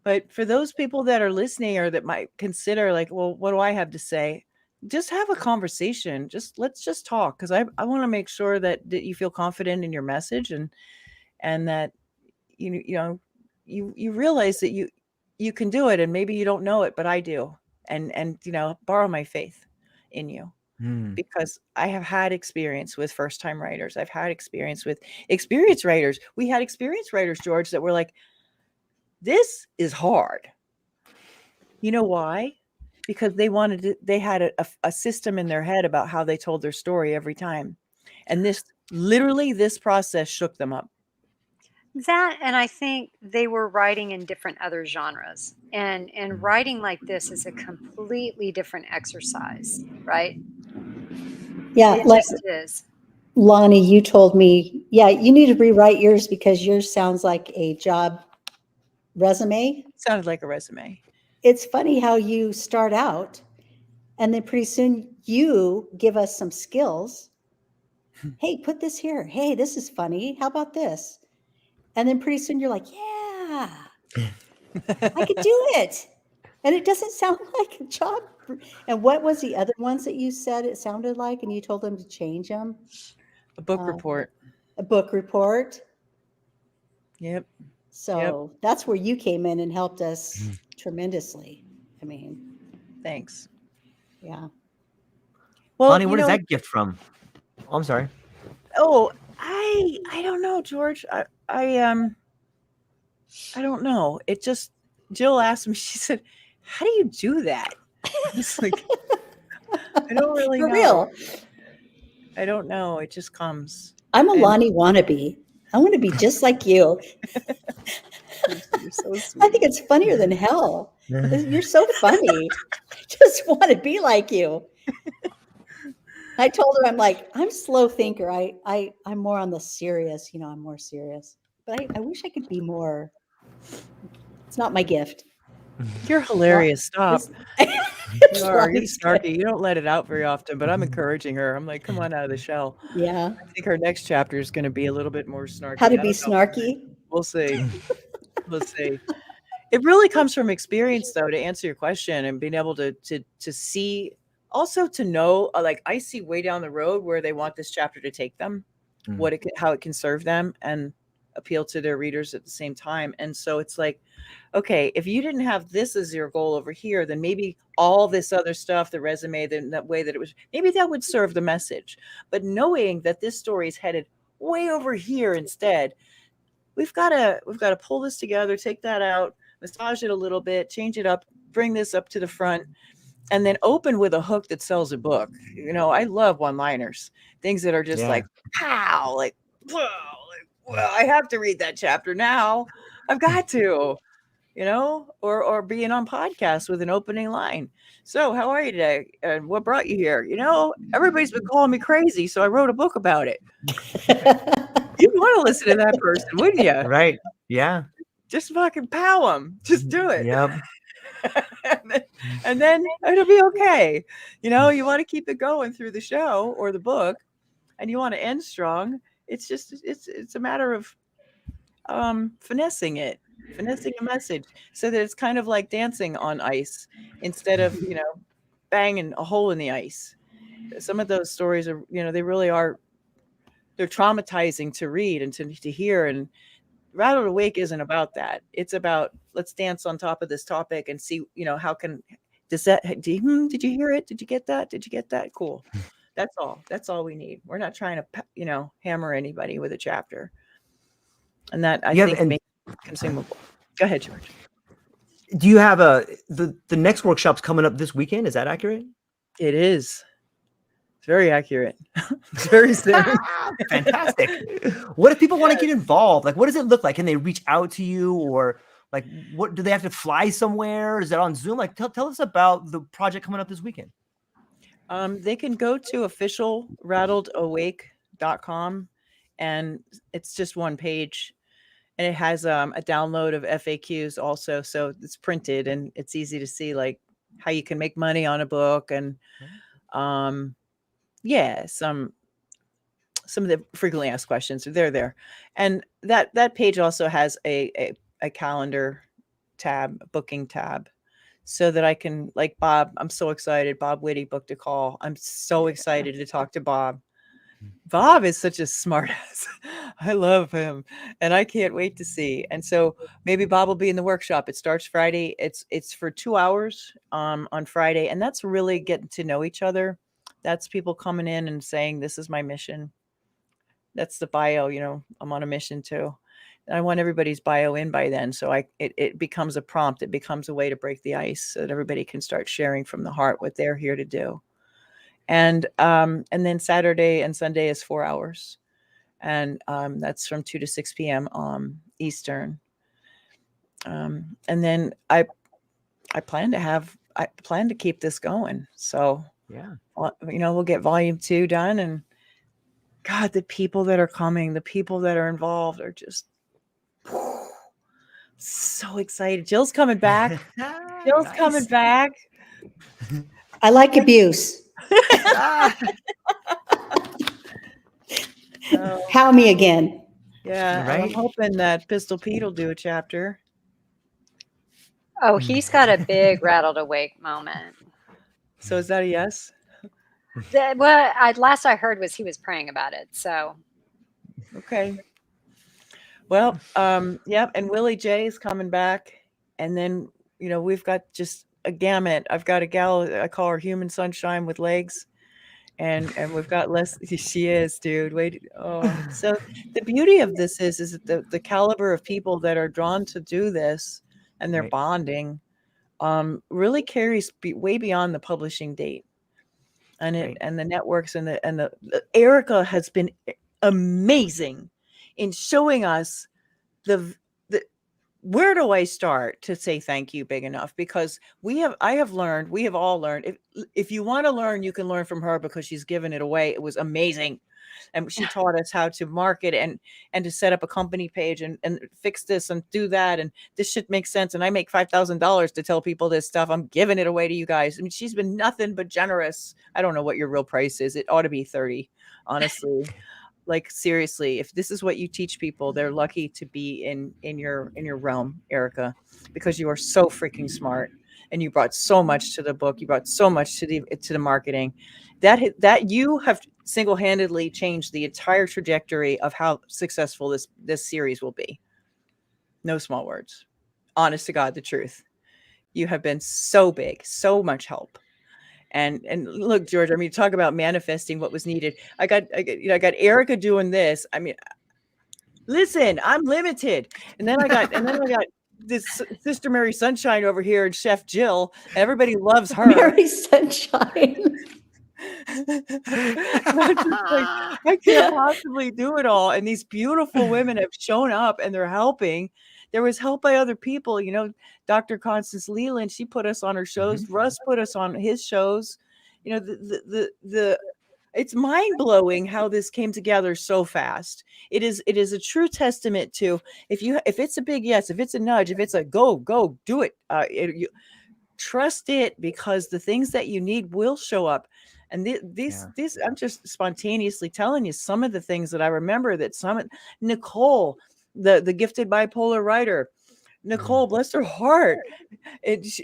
But for those people that are listening or that might consider like, well, what do I have to say? Just have a conversation. Let's just talk, because I want to make sure that you feel confident in your message and that you realize that you can do it, and maybe you don't know it, but I do, and borrow my faith in you. Mm. because I have had experience with first time writers. I've had experience with experienced writers. We had experienced writers, George, that were like, this is hard. You know why? Because they had a system in their head about how they told their story every time. And this process shook them up. That, and I think they were writing in different other genres. And writing like this is a completely different exercise, right? Yeah, It like just is. Lonnie, you told me, yeah, you need to rewrite yours because yours sounds like a job resume. Sounded like a resume. It's funny how you start out and then pretty soon you give us some skills. Hey, put this here. Hey, this is funny. How about this? And then pretty soon you're like, yeah, I could do it. And it doesn't sound like a job. And what was the other ones that you said it sounded like? And you told them to change them? A book report. A book report. Yep. So that's where you came in and helped us tremendously. I mean, Thanks. yeah. Well, Lonnie, where does that gift from? Oh, I'm sorry. Oh, I don't know, George. I don't know. It just, Jill asked me, she said, how do you do that? It's like, I don't really For know. real. I don't know. It just comes. I'm a And- Lonnie wannabe. I want to be just like you. You're so sweet. I think it's funnier than hell. You're so funny. I just want to be like you. I told her, I'm like, I'm slow thinker. I'm more on the serious, I'm more serious. But I wish I could be more. It's not my gift. You're hilarious. Stop. It's You're Lonnie's gift. snarky. You don't let it out very often, but I'm encouraging her. I'm like, come on out of the shell. Yeah. I think her next chapter is going to be a little bit more snarky. How to I be don't know. snarky. We'll see. We'll see. It really comes from experience, though, to answer your question, and being able to see, also to know, like, I see way down the road where they want this chapter to take them, how it can serve them and appeal to their readers at the same time. And so it's like, okay, if you didn't have this as your goal over here, then maybe all this other stuff, the resume, that way that it was, maybe that would serve the message. But knowing that this story is headed way over here instead, we've got to pull this together, take that out, massage it a little bit, change it up, bring this up to the front, and then open with a hook that sells a book. I love one-liners, things that are just like, pow, like, whoa, like, well, I have to read that chapter now. I've got to, or being on podcast with an opening line. So how are you today? And what brought you here? Everybody's been calling me crazy, so I wrote a book about it. You'd want to listen to that person, wouldn't you? Right. Yeah. Just fucking pow them. Just do it. Yep. and then it'll be okay. You want to keep it going through the show or the book, and you want to end strong. It's just it's a matter of finessing a message so that it's kind of like dancing on ice instead of banging a hole in the ice. Some of those stories are they really are, they're traumatizing to read and to hear. And Rattled Awake isn't about that. It's about, let's dance on top of this topic and see, how can, did you hear it? Did you get that? Did you get that? Cool. That's all. That's all we need. We're not trying to, hammer anybody with a chapter. And that I think makes it consumable. Go ahead, George. Do you have the next workshop's coming up this weekend? Is that accurate? It is. It's very accurate. It's very soon. Fantastic. What if people want to get involved? Like, what does it look like? Can they reach out to you, or like, what do they have to fly somewhere? Is that on Zoom? Like, tell us about the project coming up this weekend. They can go to officialrattledawake.com, and it's just one page, and it has a download of FAQs also, so it's printed and it's easy to see, like, how you can make money on a book, and some of the frequently asked questions, they're there. And that page also has a calendar tab, a booking tab, so that I can, like Bob, I'm so excited. Bob Whitty booked a call. I'm so excited to talk to Bob. Bob is such a smart ass. I love him, and I can't wait to see. And so maybe Bob will be in the workshop. It starts Friday. It's for 2 hours on Friday, and that's really getting to know each other. That's people coming in and saying, this is my mission. That's the bio, I'm on a mission too. And I want everybody's bio in by then. So it becomes a prompt. It becomes a way to break the ice so that everybody can start sharing from the heart what they're here to do. And then Saturday and Sunday is 4 hours. And that's from 2 to 6 p.m. Eastern. And then I plan to keep this going. So, Yeah. We'll get volume 2 done, and God, the people that are coming, the people that are involved are just so excited. Jill's coming back. Jill's coming back. I like abuse. How me again? Yeah, Right? and I'm hoping that Pistol Pete will do a chapter. Oh, he's got a big rattled awake moment. So is that a yes? Well, last I heard was he was praying about it. So Okay. Well, yep, and Willie J is coming back, and then we've got just a gamut. I've got a gal, I call her Human Sunshine with legs, and we've got she is, dude. Wait, so the beauty of this is that the caliber of people that are drawn to do this, and they're Right. bonding, really carries way beyond the publishing date, and Right. and the networks and the Erika has been amazing in showing us the where do I start to say thank you big enough? Because we have all learned, if you want to learn, you can learn from her, because she's given it away. It was amazing. And she taught us how to market and to set up a company page and fix this and do that. And this shit makes sense. And I make $5,000 to tell people this stuff. I'm giving it away to you guys. I mean, she's been nothing but generous. I don't know what your real price is. It ought to be 30, honestly. Like, seriously, if this is what you teach people, they're lucky to be in your realm, Erika, because you are so freaking smart, and you brought so much to the book. You brought so much to the marketing, that you have single-handedly changed the entire trajectory of how successful this series will be. No small words. Honest to God, the truth. You have been so big, so much help. And look, George, I mean, talk about manifesting what was needed. I got Erika doing this. I mean, listen, I'm limited. And then I got this Sister Mary Sunshine over here, and Chef Jill. Everybody loves her. Mary Sunshine. I'm just like, I can't possibly do it all. And these beautiful women have shown up, and they're helping. There was help by other people, Dr. Constance Leland, she put us on her shows. Mm-hmm. Russ put us on his shows. It's mind blowing how this came together so fast. It is a true testament to, if it's a big yes, if it's a nudge, if it's a go do it, you trust it, because the things that you need will show up. And these I'm just spontaneously telling you some of the things that I remember that Nicole, the gifted bipolar writer, Nicole, bless her heart,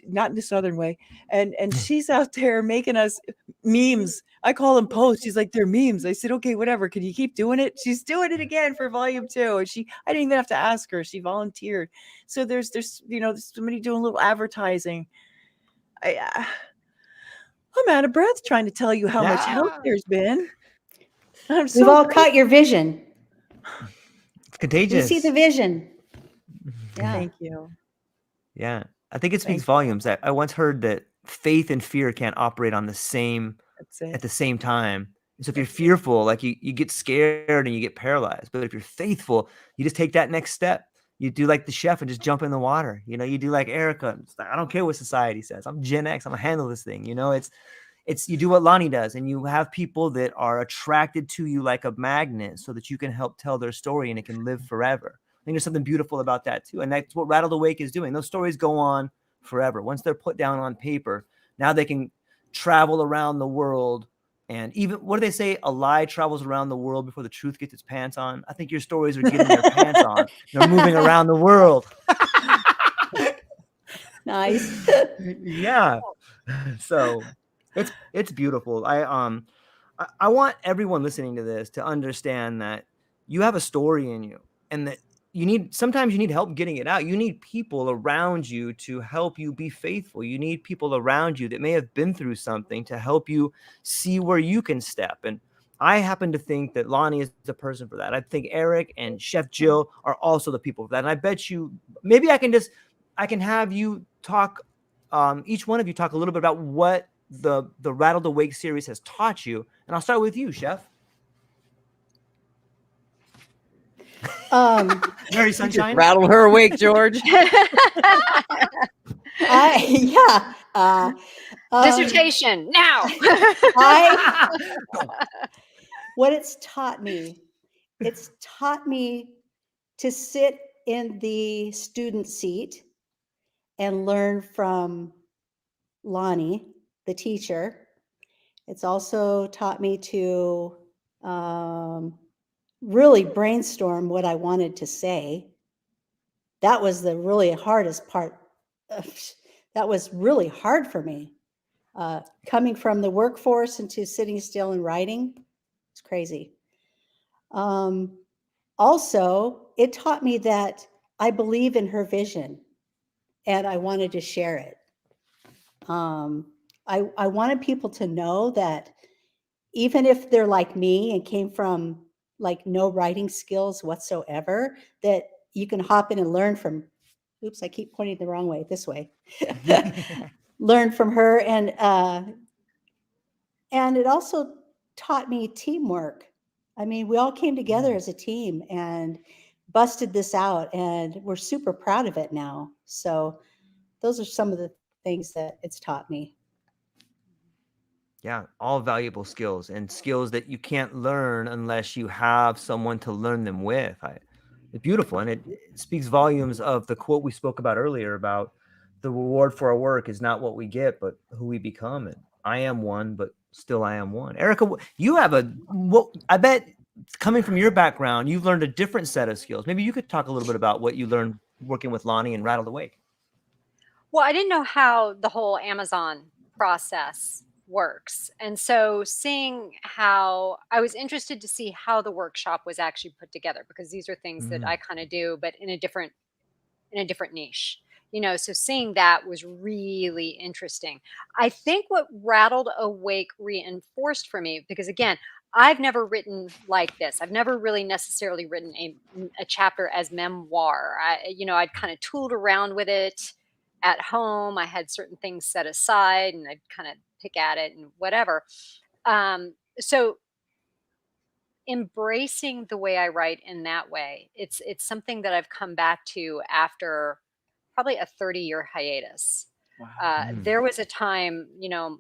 not in the Southern way, and she's out there making us memes. I call them posts. She's like, they're memes. I said, okay, whatever. Can you keep doing it? She's doing it again for volume 2, and I didn't even have to ask her. She volunteered. So there's somebody doing a little advertising. I'm out of breath trying to tell you how much help there's been. We've all caught your vision. It's contagious. We see the vision. Yeah. Thank you. Yeah. I think it speaks volumes. I once heard that faith and fear can't operate on the same at the same time. So if you're fearful, like you get scared and you get paralyzed. But if you're faithful, you just take that next step. You do like the chef and just jump in the water. You do like Erika. I don't care what society says. I'm Gen X. I'm gonna handle this thing. It's you do what Lonee does, and you have people that are attracted to you like a magnet, so that you can help tell their story and it can live forever. I think there's something beautiful about that too, and that's what Rattled Awake is doing. Those stories go on forever. Once they're put down on paper, now they can travel around the world. And even, what do they say? A lie travels around the world before the truth gets its pants on. I think your stories are getting their pants on. They're moving around the world. Nice. Yeah. So it's beautiful. I want everyone listening to this to understand that you have a story in you, and that sometimes you need help getting it out. You need people around you to help you be faithful. You need people around you that may have been through something to help you see where you can step. And I happen to think that Lonnie is the person for that. I think Eric and Chef Jill are also the people for that. And I bet you, maybe I can have you talk, each one of you talk a little bit about what the Rattled Awake series has taught you. And I'll start with you, Chef. Mary Sunshine. Rattle her awake, George. Dissertation now. What it's taught me to sit in the student seat and learn from Lonnie, the teacher. It's also taught me to really brainstorm what I wanted to say. That was the really hardest part. That was really hard for me. Coming from the workforce into sitting still and writing, it's crazy. Also, it taught me that I believe in her vision and I wanted to share it. I wanted people to know that even if they're like me and came from like no writing skills whatsoever, that you can hop in and learn from, oops, I keep pointing the wrong way, this way. Learn from her. And it also taught me teamwork. I mean, we all came together as a team and busted this out, and we're super proud of it now. So those are some of the things that it's taught me. Yeah, all valuable skills, and skills that you can't learn unless you have someone to learn them with. It's beautiful, and it speaks volumes of the quote we spoke about earlier about the reward for our work is not what we get, but who we become. And I am one, but still I am one. Erika, you have I bet coming from your background, you've learned a different set of skills. Maybe you could talk a little bit about what you learned working with Lonnie and Rattled Awake. Well, I didn't know how the whole Amazon process works. And so seeing how I was interested to see how the workshop was actually put together, because these are things that I kind of do, but in a different niche. So seeing that was really interesting. I think what Rattled Awake reinforced for me, because again, I've never written like this. I've never really necessarily written a chapter as memoir. I'd kind of tooled around with it at home. I had certain things set aside and I'd kind of pick at it and whatever. So embracing the way I write in that way, it's something that I've come back to after probably a 30-year hiatus. Wow. There was a time,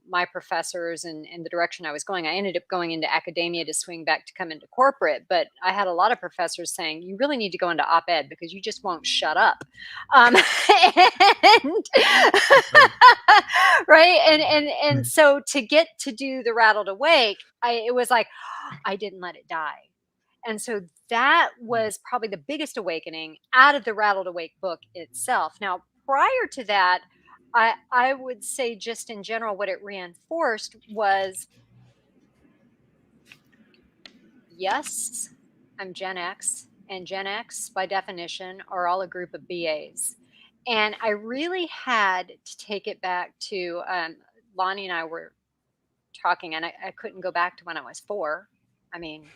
my professors and the direction I was going, I ended up going into academia to swing back to come into corporate. But I had a lot of professors saying, you really need to go into op-ed because you just won't shut up. Right. And so to get to do the Rattled Awake, it was like, I didn't let it die. And so that was probably the biggest awakening out of the Rattled Awake book itself. Now, prior to that, I would say just in general, what it reinforced was, yes, I'm Gen X, and Gen X by definition are all a group of BAs. And I really had to take it back to, Lonnie and I were talking, and I couldn't go back to when I was 4. I mean,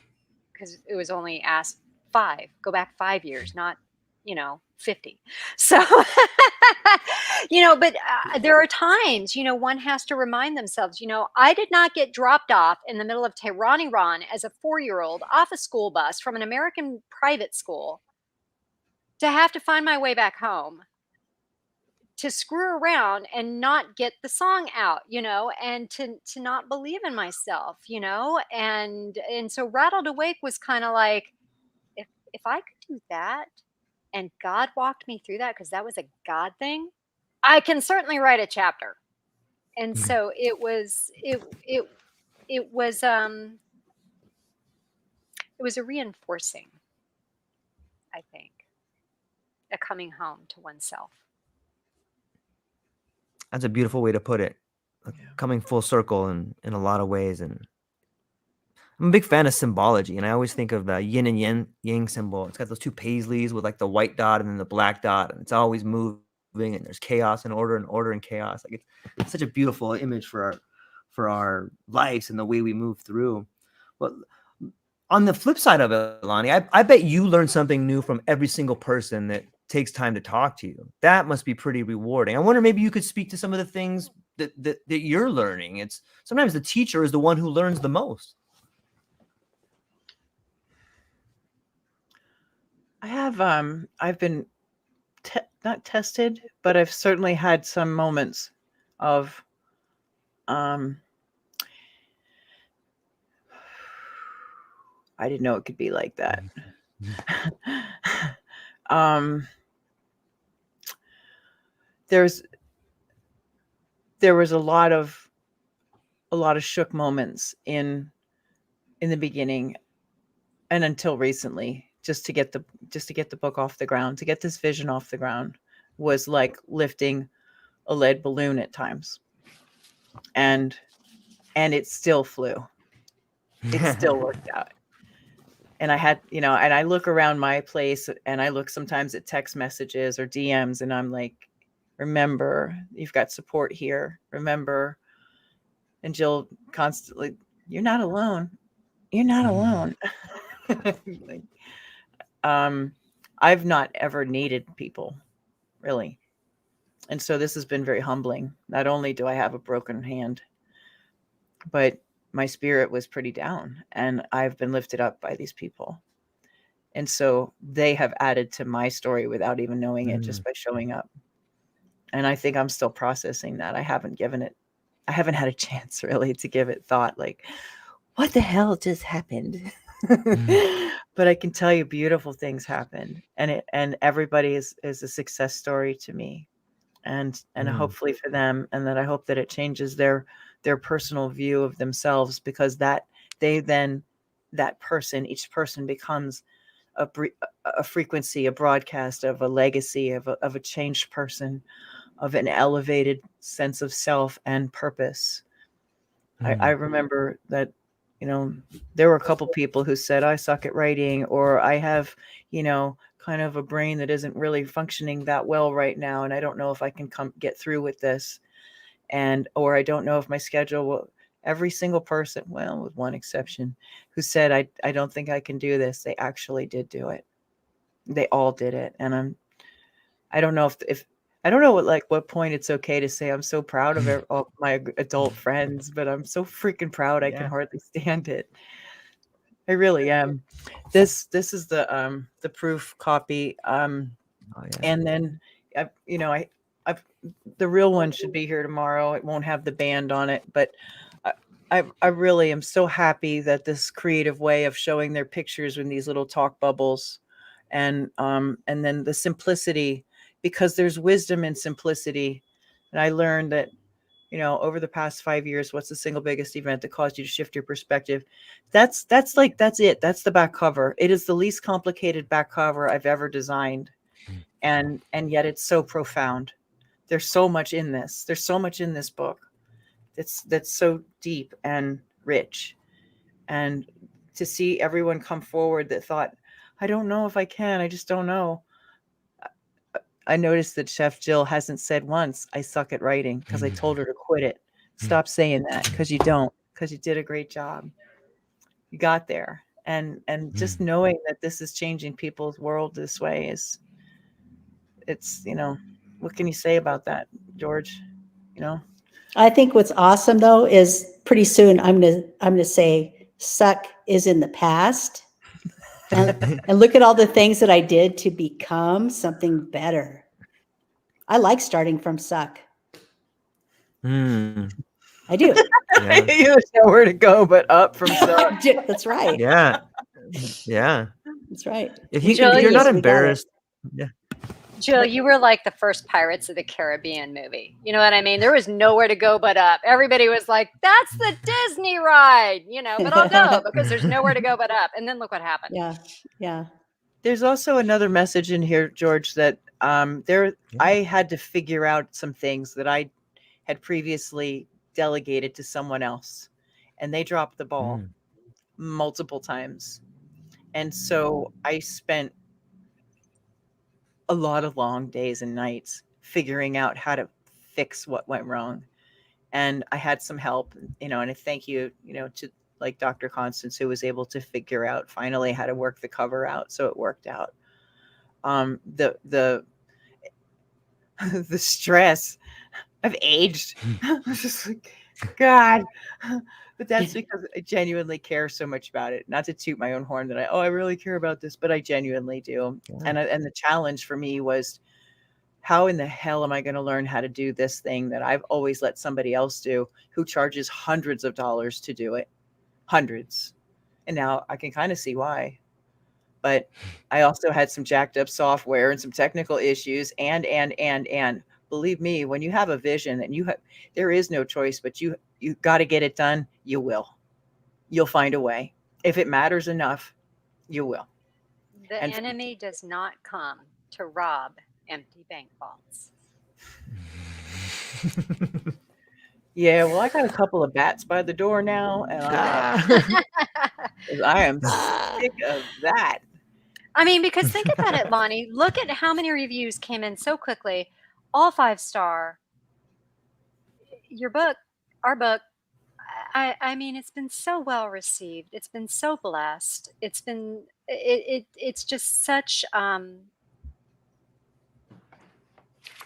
because it was only asked 5, go back 5 years, not 50. So but there are times one has to remind themselves, I did not get dropped off in the middle of Tehran, Iran as a 4-year-old off a school bus from an American private school to have to find my way back home, to screw around and not get the song out, and to not believe in myself, and so Rattled Awake was kind of like, if I could do that and God walked me through that, because that was a God thing, I can certainly write a chapter. And so it was a reinforcing, I think, a coming home to oneself. That's a beautiful way to put it. Coming full circle in a lot of ways. And I'm a big fan of symbology, and I always think of the yin and yang symbol. It's got those two paisleys with like the white dot and then the black dot, and it's always moving, and there's chaos and order and chaos. Like it's such a beautiful image for our lives and the way we move through. But on the flip side of it, Lonnie, I bet you learn something new from every single person that takes time to talk to you. That must be pretty rewarding. I wonder maybe you could speak to some of the things that you're learning. It's sometimes the teacher is the one who learns the most. I've been not tested, but I've certainly had some moments of I didn't know it could be like that. There was a lot of shook moments in the beginning and until recently, just to get the book off the ground, to get this vision off the ground was like lifting a lead balloon at times. And it still flew. It still worked out. And I had, and I look around my place and I look sometimes at text messages or DMs and I'm like, remember, you've got support here. Remember. And Jill constantly, you're not alone. You're not alone. Like, I've not ever needed people, really. And so this has been very humbling. Not only do I have a broken hand, but my spirit was pretty down and I've been lifted up by these people. And so they have added to my story without even knowing it, just by showing up. And I think I'm still processing that. I haven't had a chance really to give it thought, like, what the hell just happened? But I can tell you beautiful things happened, and everybody is a success story to me, and hopefully for them, and that I hope that it changes their personal view of themselves, because that each person becomes a frequency, a broadcast of a legacy of a changed person, of an elevated sense of self and purpose. I remember that, there were a couple people who said, I suck at writing, or I have, kind of a brain that isn't really functioning that well right now. And I don't know if I can get through with this. Or I don't know if my schedule will. Every single person, well, with one exception, who said, I don't think I can do this, they actually did do it. They all did it. And I don't know if I don't know what point it's okay to say I'm so proud of all my adult friends, but I'm so freaking proud. I can hardly stand it. I really am. This is the proof copy. And then the real one should be here tomorrow. It won't have the band on it, but I really am so happy that this creative way of showing their pictures in these little talk bubbles, and then the simplicity, because there's wisdom in simplicity. And I learned that, over the past 5 years, what's the single biggest event that caused you to shift your perspective? That's it. That's the back cover. It is the least complicated back cover I've ever designed. And yet it's so profound. There's so much in this. There's so much in this book. That's so deep and rich. And to see everyone come forward that thought, I don't know if I can, I just don't know. I noticed that Chef Jill hasn't said once, I suck at writing, because I told her to quit it. Stop saying that, because you don't, because you did a great job. You got there. And just knowing that this is changing people's world this way it's, what can you say about that, George? I think what's awesome though is pretty soon I'm gonna say suck is in the past, and look at all the things that I did to become something better. I like starting from suck. I do. Yeah. There's nowhere to go but up from suck. That's right. Yeah. That's right. If Jill, you're not we got it. embarrassed, Jill, you were like the first Pirates of the Caribbean movie. You know what I mean? There was nowhere to go but up. Everybody was like, that's the Disney ride, but I'll go because there's nowhere to go but up. And then look what happened. Yeah. There's also another message in here, George, that I had to figure out some things that I had previously delegated to someone else, and they dropped the ball. multiple times. And so I spent a lot of long days and nights figuring out how to fix what went wrong. And I had some help, and I thank you, to like Dr. Constance, who was able to figure out finally how to work the cover out. So it worked out. The the stress, I've aged. I was just like, God. But that's because I genuinely care so much about it. Not to toot my own horn that I really care about this, but I genuinely do. Yeah. And the challenge for me was, how in the hell am I going to learn how to do this thing that I've always let somebody else do, who charges hundreds of dollars to do it? Hundreds. And now I can kind of see why. But I also had some jacked up software and some technical issues, and believe me, when you have a vision and there is no choice, but you got to get it done, you'll find a way. If it matters enough, you will. The And- enemy does not come to rob empty bank vaults. Yeah, well, I got a couple of bats by the door now, and I am sick of that. I mean, because think about it, Lonnie. Look at how many reviews came in so quickly, all 5-star. Your book, our book. I mean, it's been so well received. It's been so blessed. It's been it's just such.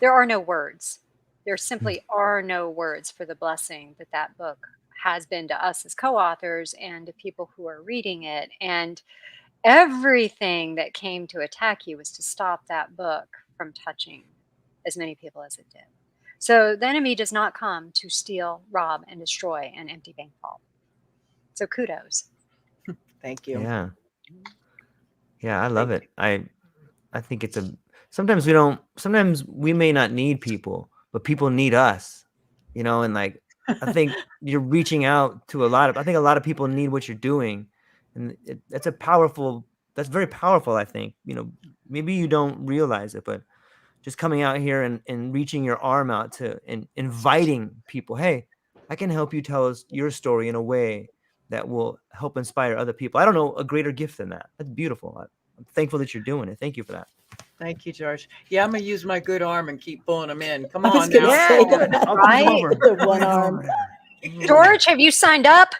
There are no words. There simply are no words for the blessing that book has been to us as co-authors and to people who are reading it. And everything that came to attack you was to stop that book from touching as many people as it did. So the enemy does not come to steal, rob, and destroy an empty bank vault. So kudos. Thank you. Yeah. Yeah, I love it. I think sometimes we may not need people, but people need us, and like, I think you're reaching out to I think a lot of people need what you're doing. And that's very powerful. I think, maybe you don't realize it, but just coming out here and reaching your arm out and inviting people, hey, I can help you tell us your story in a way that will help inspire other people. I don't know a greater gift than that. That's beautiful. I'm thankful that you're doing it. Thank you for that. Thank you, George. Yeah, I'm gonna use my good arm and keep pulling them in. Come I was on gonna now. say Come on. that. I'll Right? come over. The one arm. George, have you signed up?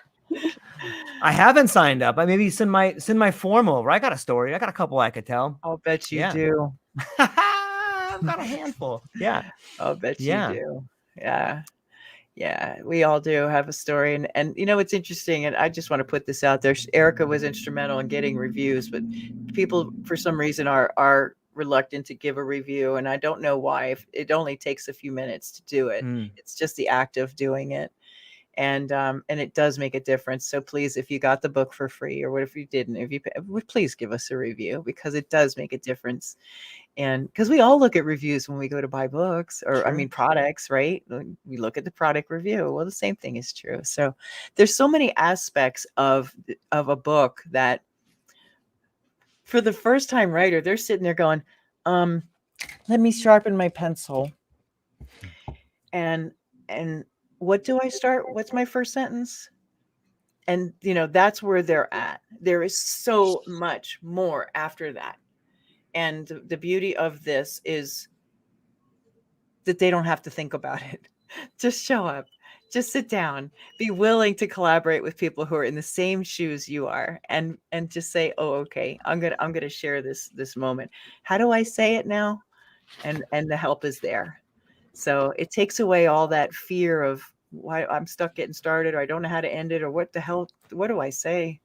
I haven't signed up. I maybe send my form over. I got a story. I got a couple I could tell. I'll bet you Yeah. do. I've got a handful. Yeah. I'll bet Yeah. you do. Yeah. Yeah, we all do have a story. And it's interesting, and I just want to put this out there. Erika was instrumental in getting reviews, but people for some reason are reluctant to give a review, and I don't know why. If it only takes a few minutes to do it. It's just the act of doing it. And it does make a difference. So please, if you got the book for free, or what if you didn't, please give us a review, because it does make a difference. And because we all look at reviews when we go to buy books, or Sure. products, right? We look at the product review. Well, the same thing is true. So there's so many aspects of a book that, for the first time writer, they're sitting there going, let me sharpen my pencil. And what do I start? What's my first sentence? And that's where they're at. There is so much more after that. And the beauty of this is that they don't have to think about it. Just show up, just sit down, be willing to collaborate with people who are in the same shoes you are, and just say, oh, okay, I'm gonna share this moment. How do I say it now? And the help is there. So it takes away all that fear of why I'm stuck getting started, or I don't know how to end it, or what the hell, what do I say?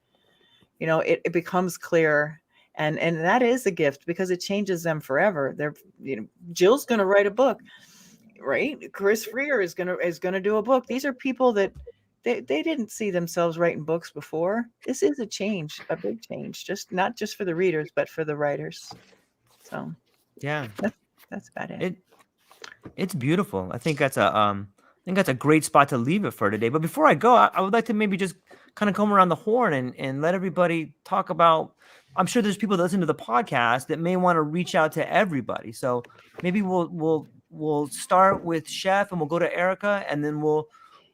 It becomes clear. And that is a gift, because it changes them forever. Jill's going to write a book, right? Chris Freer is going to do a book. These are people that they didn't see themselves writing books before. This is a change, a big change, not just for the readers, but for the writers. So Yeah. that's about it. It's beautiful. I think that's a great spot to leave it for today. But before I go, I would like to maybe just kind of come around the horn and let everybody talk about. I'm sure there's people that listen to the podcast that may want to reach out to everybody. So maybe we'll start with Chef, and we'll go to Erika, and then we'll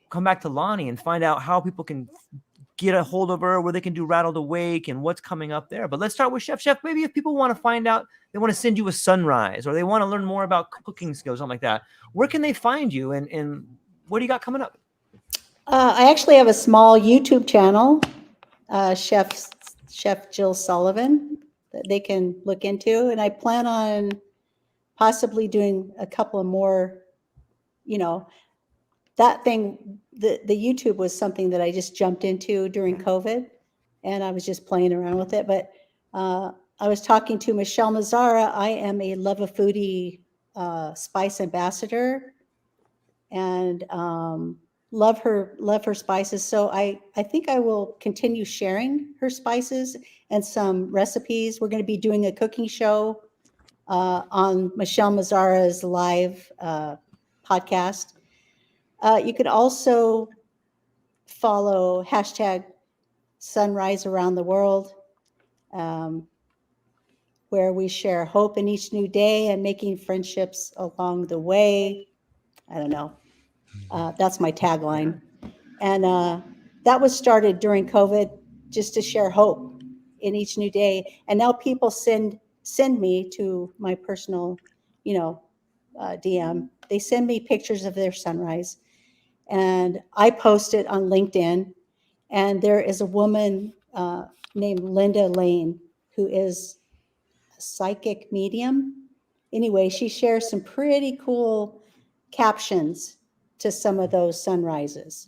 come back to Lonnie and find out how people can get a hold of her, where they can do Rattled Awake and what's coming up there. But let's start with Chef. Chef, maybe if people want to find out, they want to send you a sunrise or they want to learn more about cooking skills, something like that, where can they find you and what do you got coming up? I actually have a small YouTube channel, Chef Jill Sullivan, that they can look into. And I plan on possibly doing a couple of more, that thing, the YouTube was something that I just jumped into during COVID, and I was just playing around with it. But I was talking to Michelle Mazzara. I am a Love a Foodie spice ambassador, and love her spices. So I think I will continue sharing her spices and some recipes. We're going to be doing a cooking show on Michelle Mazzara's live podcast. You could also follow hashtag Sunrise Around the World, where we share hope in each new day and making friendships along the way. I don't know. That's my tagline. And that was started during COVID, just to share hope in each new day. And now people send me to my personal, DM. They send me pictures of their sunrise. And I post it on LinkedIn. And there is a woman named Linda Lane, who is a psychic medium. Anyway, she shares some pretty cool captions to some of those sunrises.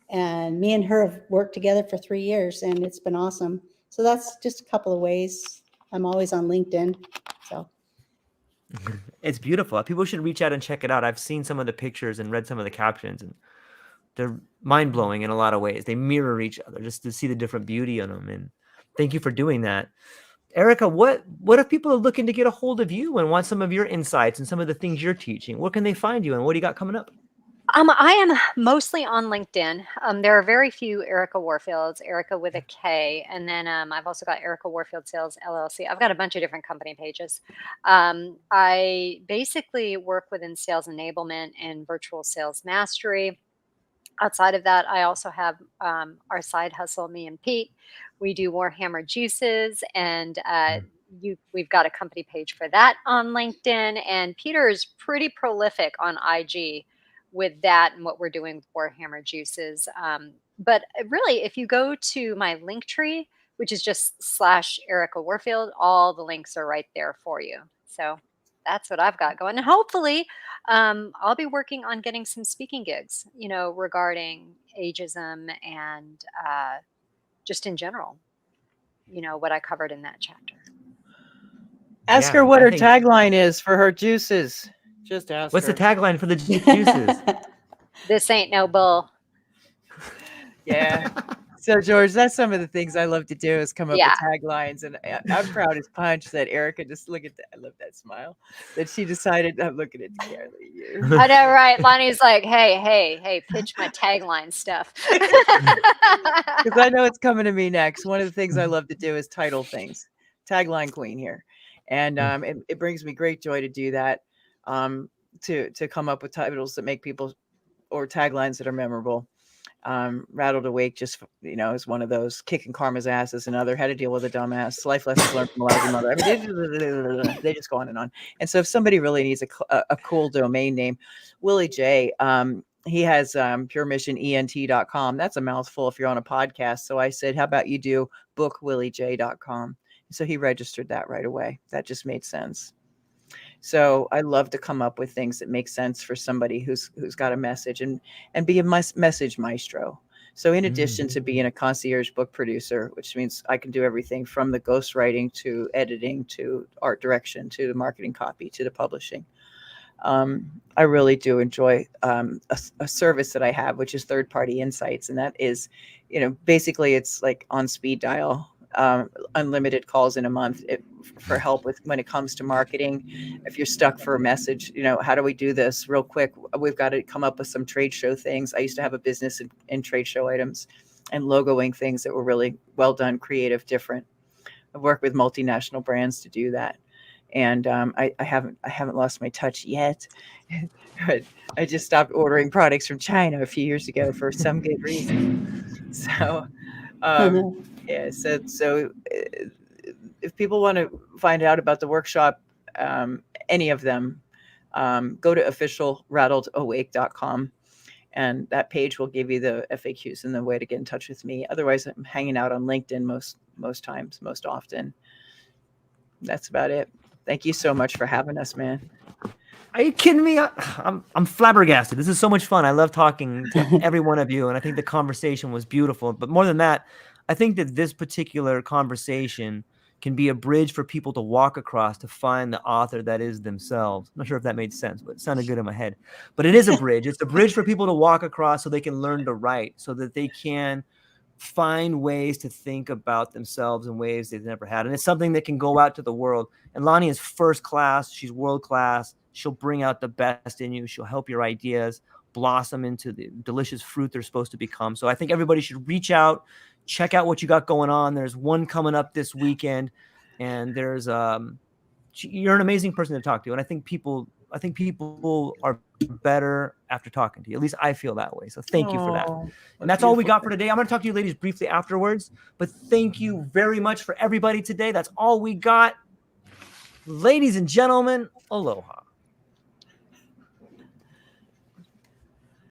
And me and her have worked together for 3 years, and it's been awesome. So that's just a couple of ways. I'm always on LinkedIn. So It's beautiful. People should reach out and check it out. I've seen some of the pictures and read some of the captions, and they're mind-blowing in a lot of ways. They mirror each other just to see the different beauty in them. And thank you for doing that. Erika, what if people are looking to get a hold of you and want some of your insights and some of the things you're teaching? Where can they find you and what do you got coming up? I am mostly on LinkedIn. There are very few Erika Warfields, Erika with a K. And then I've also got Erika Warfield Sales LLC. I've got a bunch of different company pages. I basically work within sales enablement and virtual sales mastery. Outside of that, I also have our side hustle, me and Pete. We do Warhammer juices, and we've got a company page for that on LinkedIn. And Peter is pretty prolific on IG with that and what we're doing with Warhammer juices. But really, if you go to my link tree, which is just /Erika Warfield, all the links are right there for you. So that's what I've got going. And hopefully, I'll be working on getting some speaking gigs, regarding ageism and just in general, what I covered in that chapter. Ask her what her tagline is for her juices. Just ask What's her. the tagline for the juices? This ain't no bull. Yeah. So George, that's some of the things I love to do is come up with taglines, and I'm proud as punch that Erika, just look at that. I love that smile that she decided. I'm looking at you. I know, right? Lonnie's like, hey, pitch my tagline stuff. Because I know it's coming to me next. One of the things I love to do is title things. Tagline queen here, and it brings me great joy to do that. To come up with titles that make people, or taglines that are memorable. Rattled Awake just is one of those. Kicking Karma's ass is another. How to deal with a dumbass. Life lessons learned from a lousy mother. I mean, they just go on and on. And so if somebody really needs a cool domain name, Willie J, he has puremissionent.com. That's a mouthful if you're on a podcast. So I said, how about you do bookwilliej.com? So he registered that right away. That just made sense. So I love to come up with things that make sense for somebody who's got a message and be a message maestro. So in addition to being a concierge book producer, which means I can do everything from the ghostwriting to editing to art direction to the marketing copy to the publishing, I really do enjoy a service that I have, which is third-party insights. And that is, basically it's like on speed dial. Unlimited calls in a month for help with when it comes to marketing. If you're stuck for a message, how do we do this real quick? We've got to come up with some trade show things. I used to have a business in trade show items and logoing things that were really well done, creative, different. I've worked with multinational brands to do that. And I haven't lost my touch yet. I just stopped ordering products from China a few years ago for some good reason. So Yeah, so if people want to find out about the workshop, any of them, go to officialrattledawake.com, and that page will give you the FAQs and the way to get in touch with me. Otherwise, I'm hanging out on LinkedIn most times, most often. That's about it. Thank you so much for having us, man. Are you kidding me? I'm flabbergasted. This is so much fun. I love talking to every one of you, and I think the conversation was beautiful. But more than that, I think that this particular conversation can be a bridge for people to walk across to find the author that is themselves. I'm not sure if that made sense, but it sounded good in my head. But it is a bridge. It's a bridge for people to walk across so they can learn to write, so that they can find ways to think about themselves in ways they've never had. And it's something that can go out to the world. And Lonee is first class. She's world class. She'll bring out the best in you. She'll help your ideas blossom into the delicious fruit they're supposed to become. So I think everybody should reach out, check out what you got going on. There's one coming up this weekend, and there's you're an amazing person to talk to. And I think people are better after talking to you. At least I feel that way. So thank you for that. And that's all we got for today. I'm going to talk to you ladies briefly afterwards, but thank you very much for everybody today. That's all we got. Ladies and gentlemen, aloha.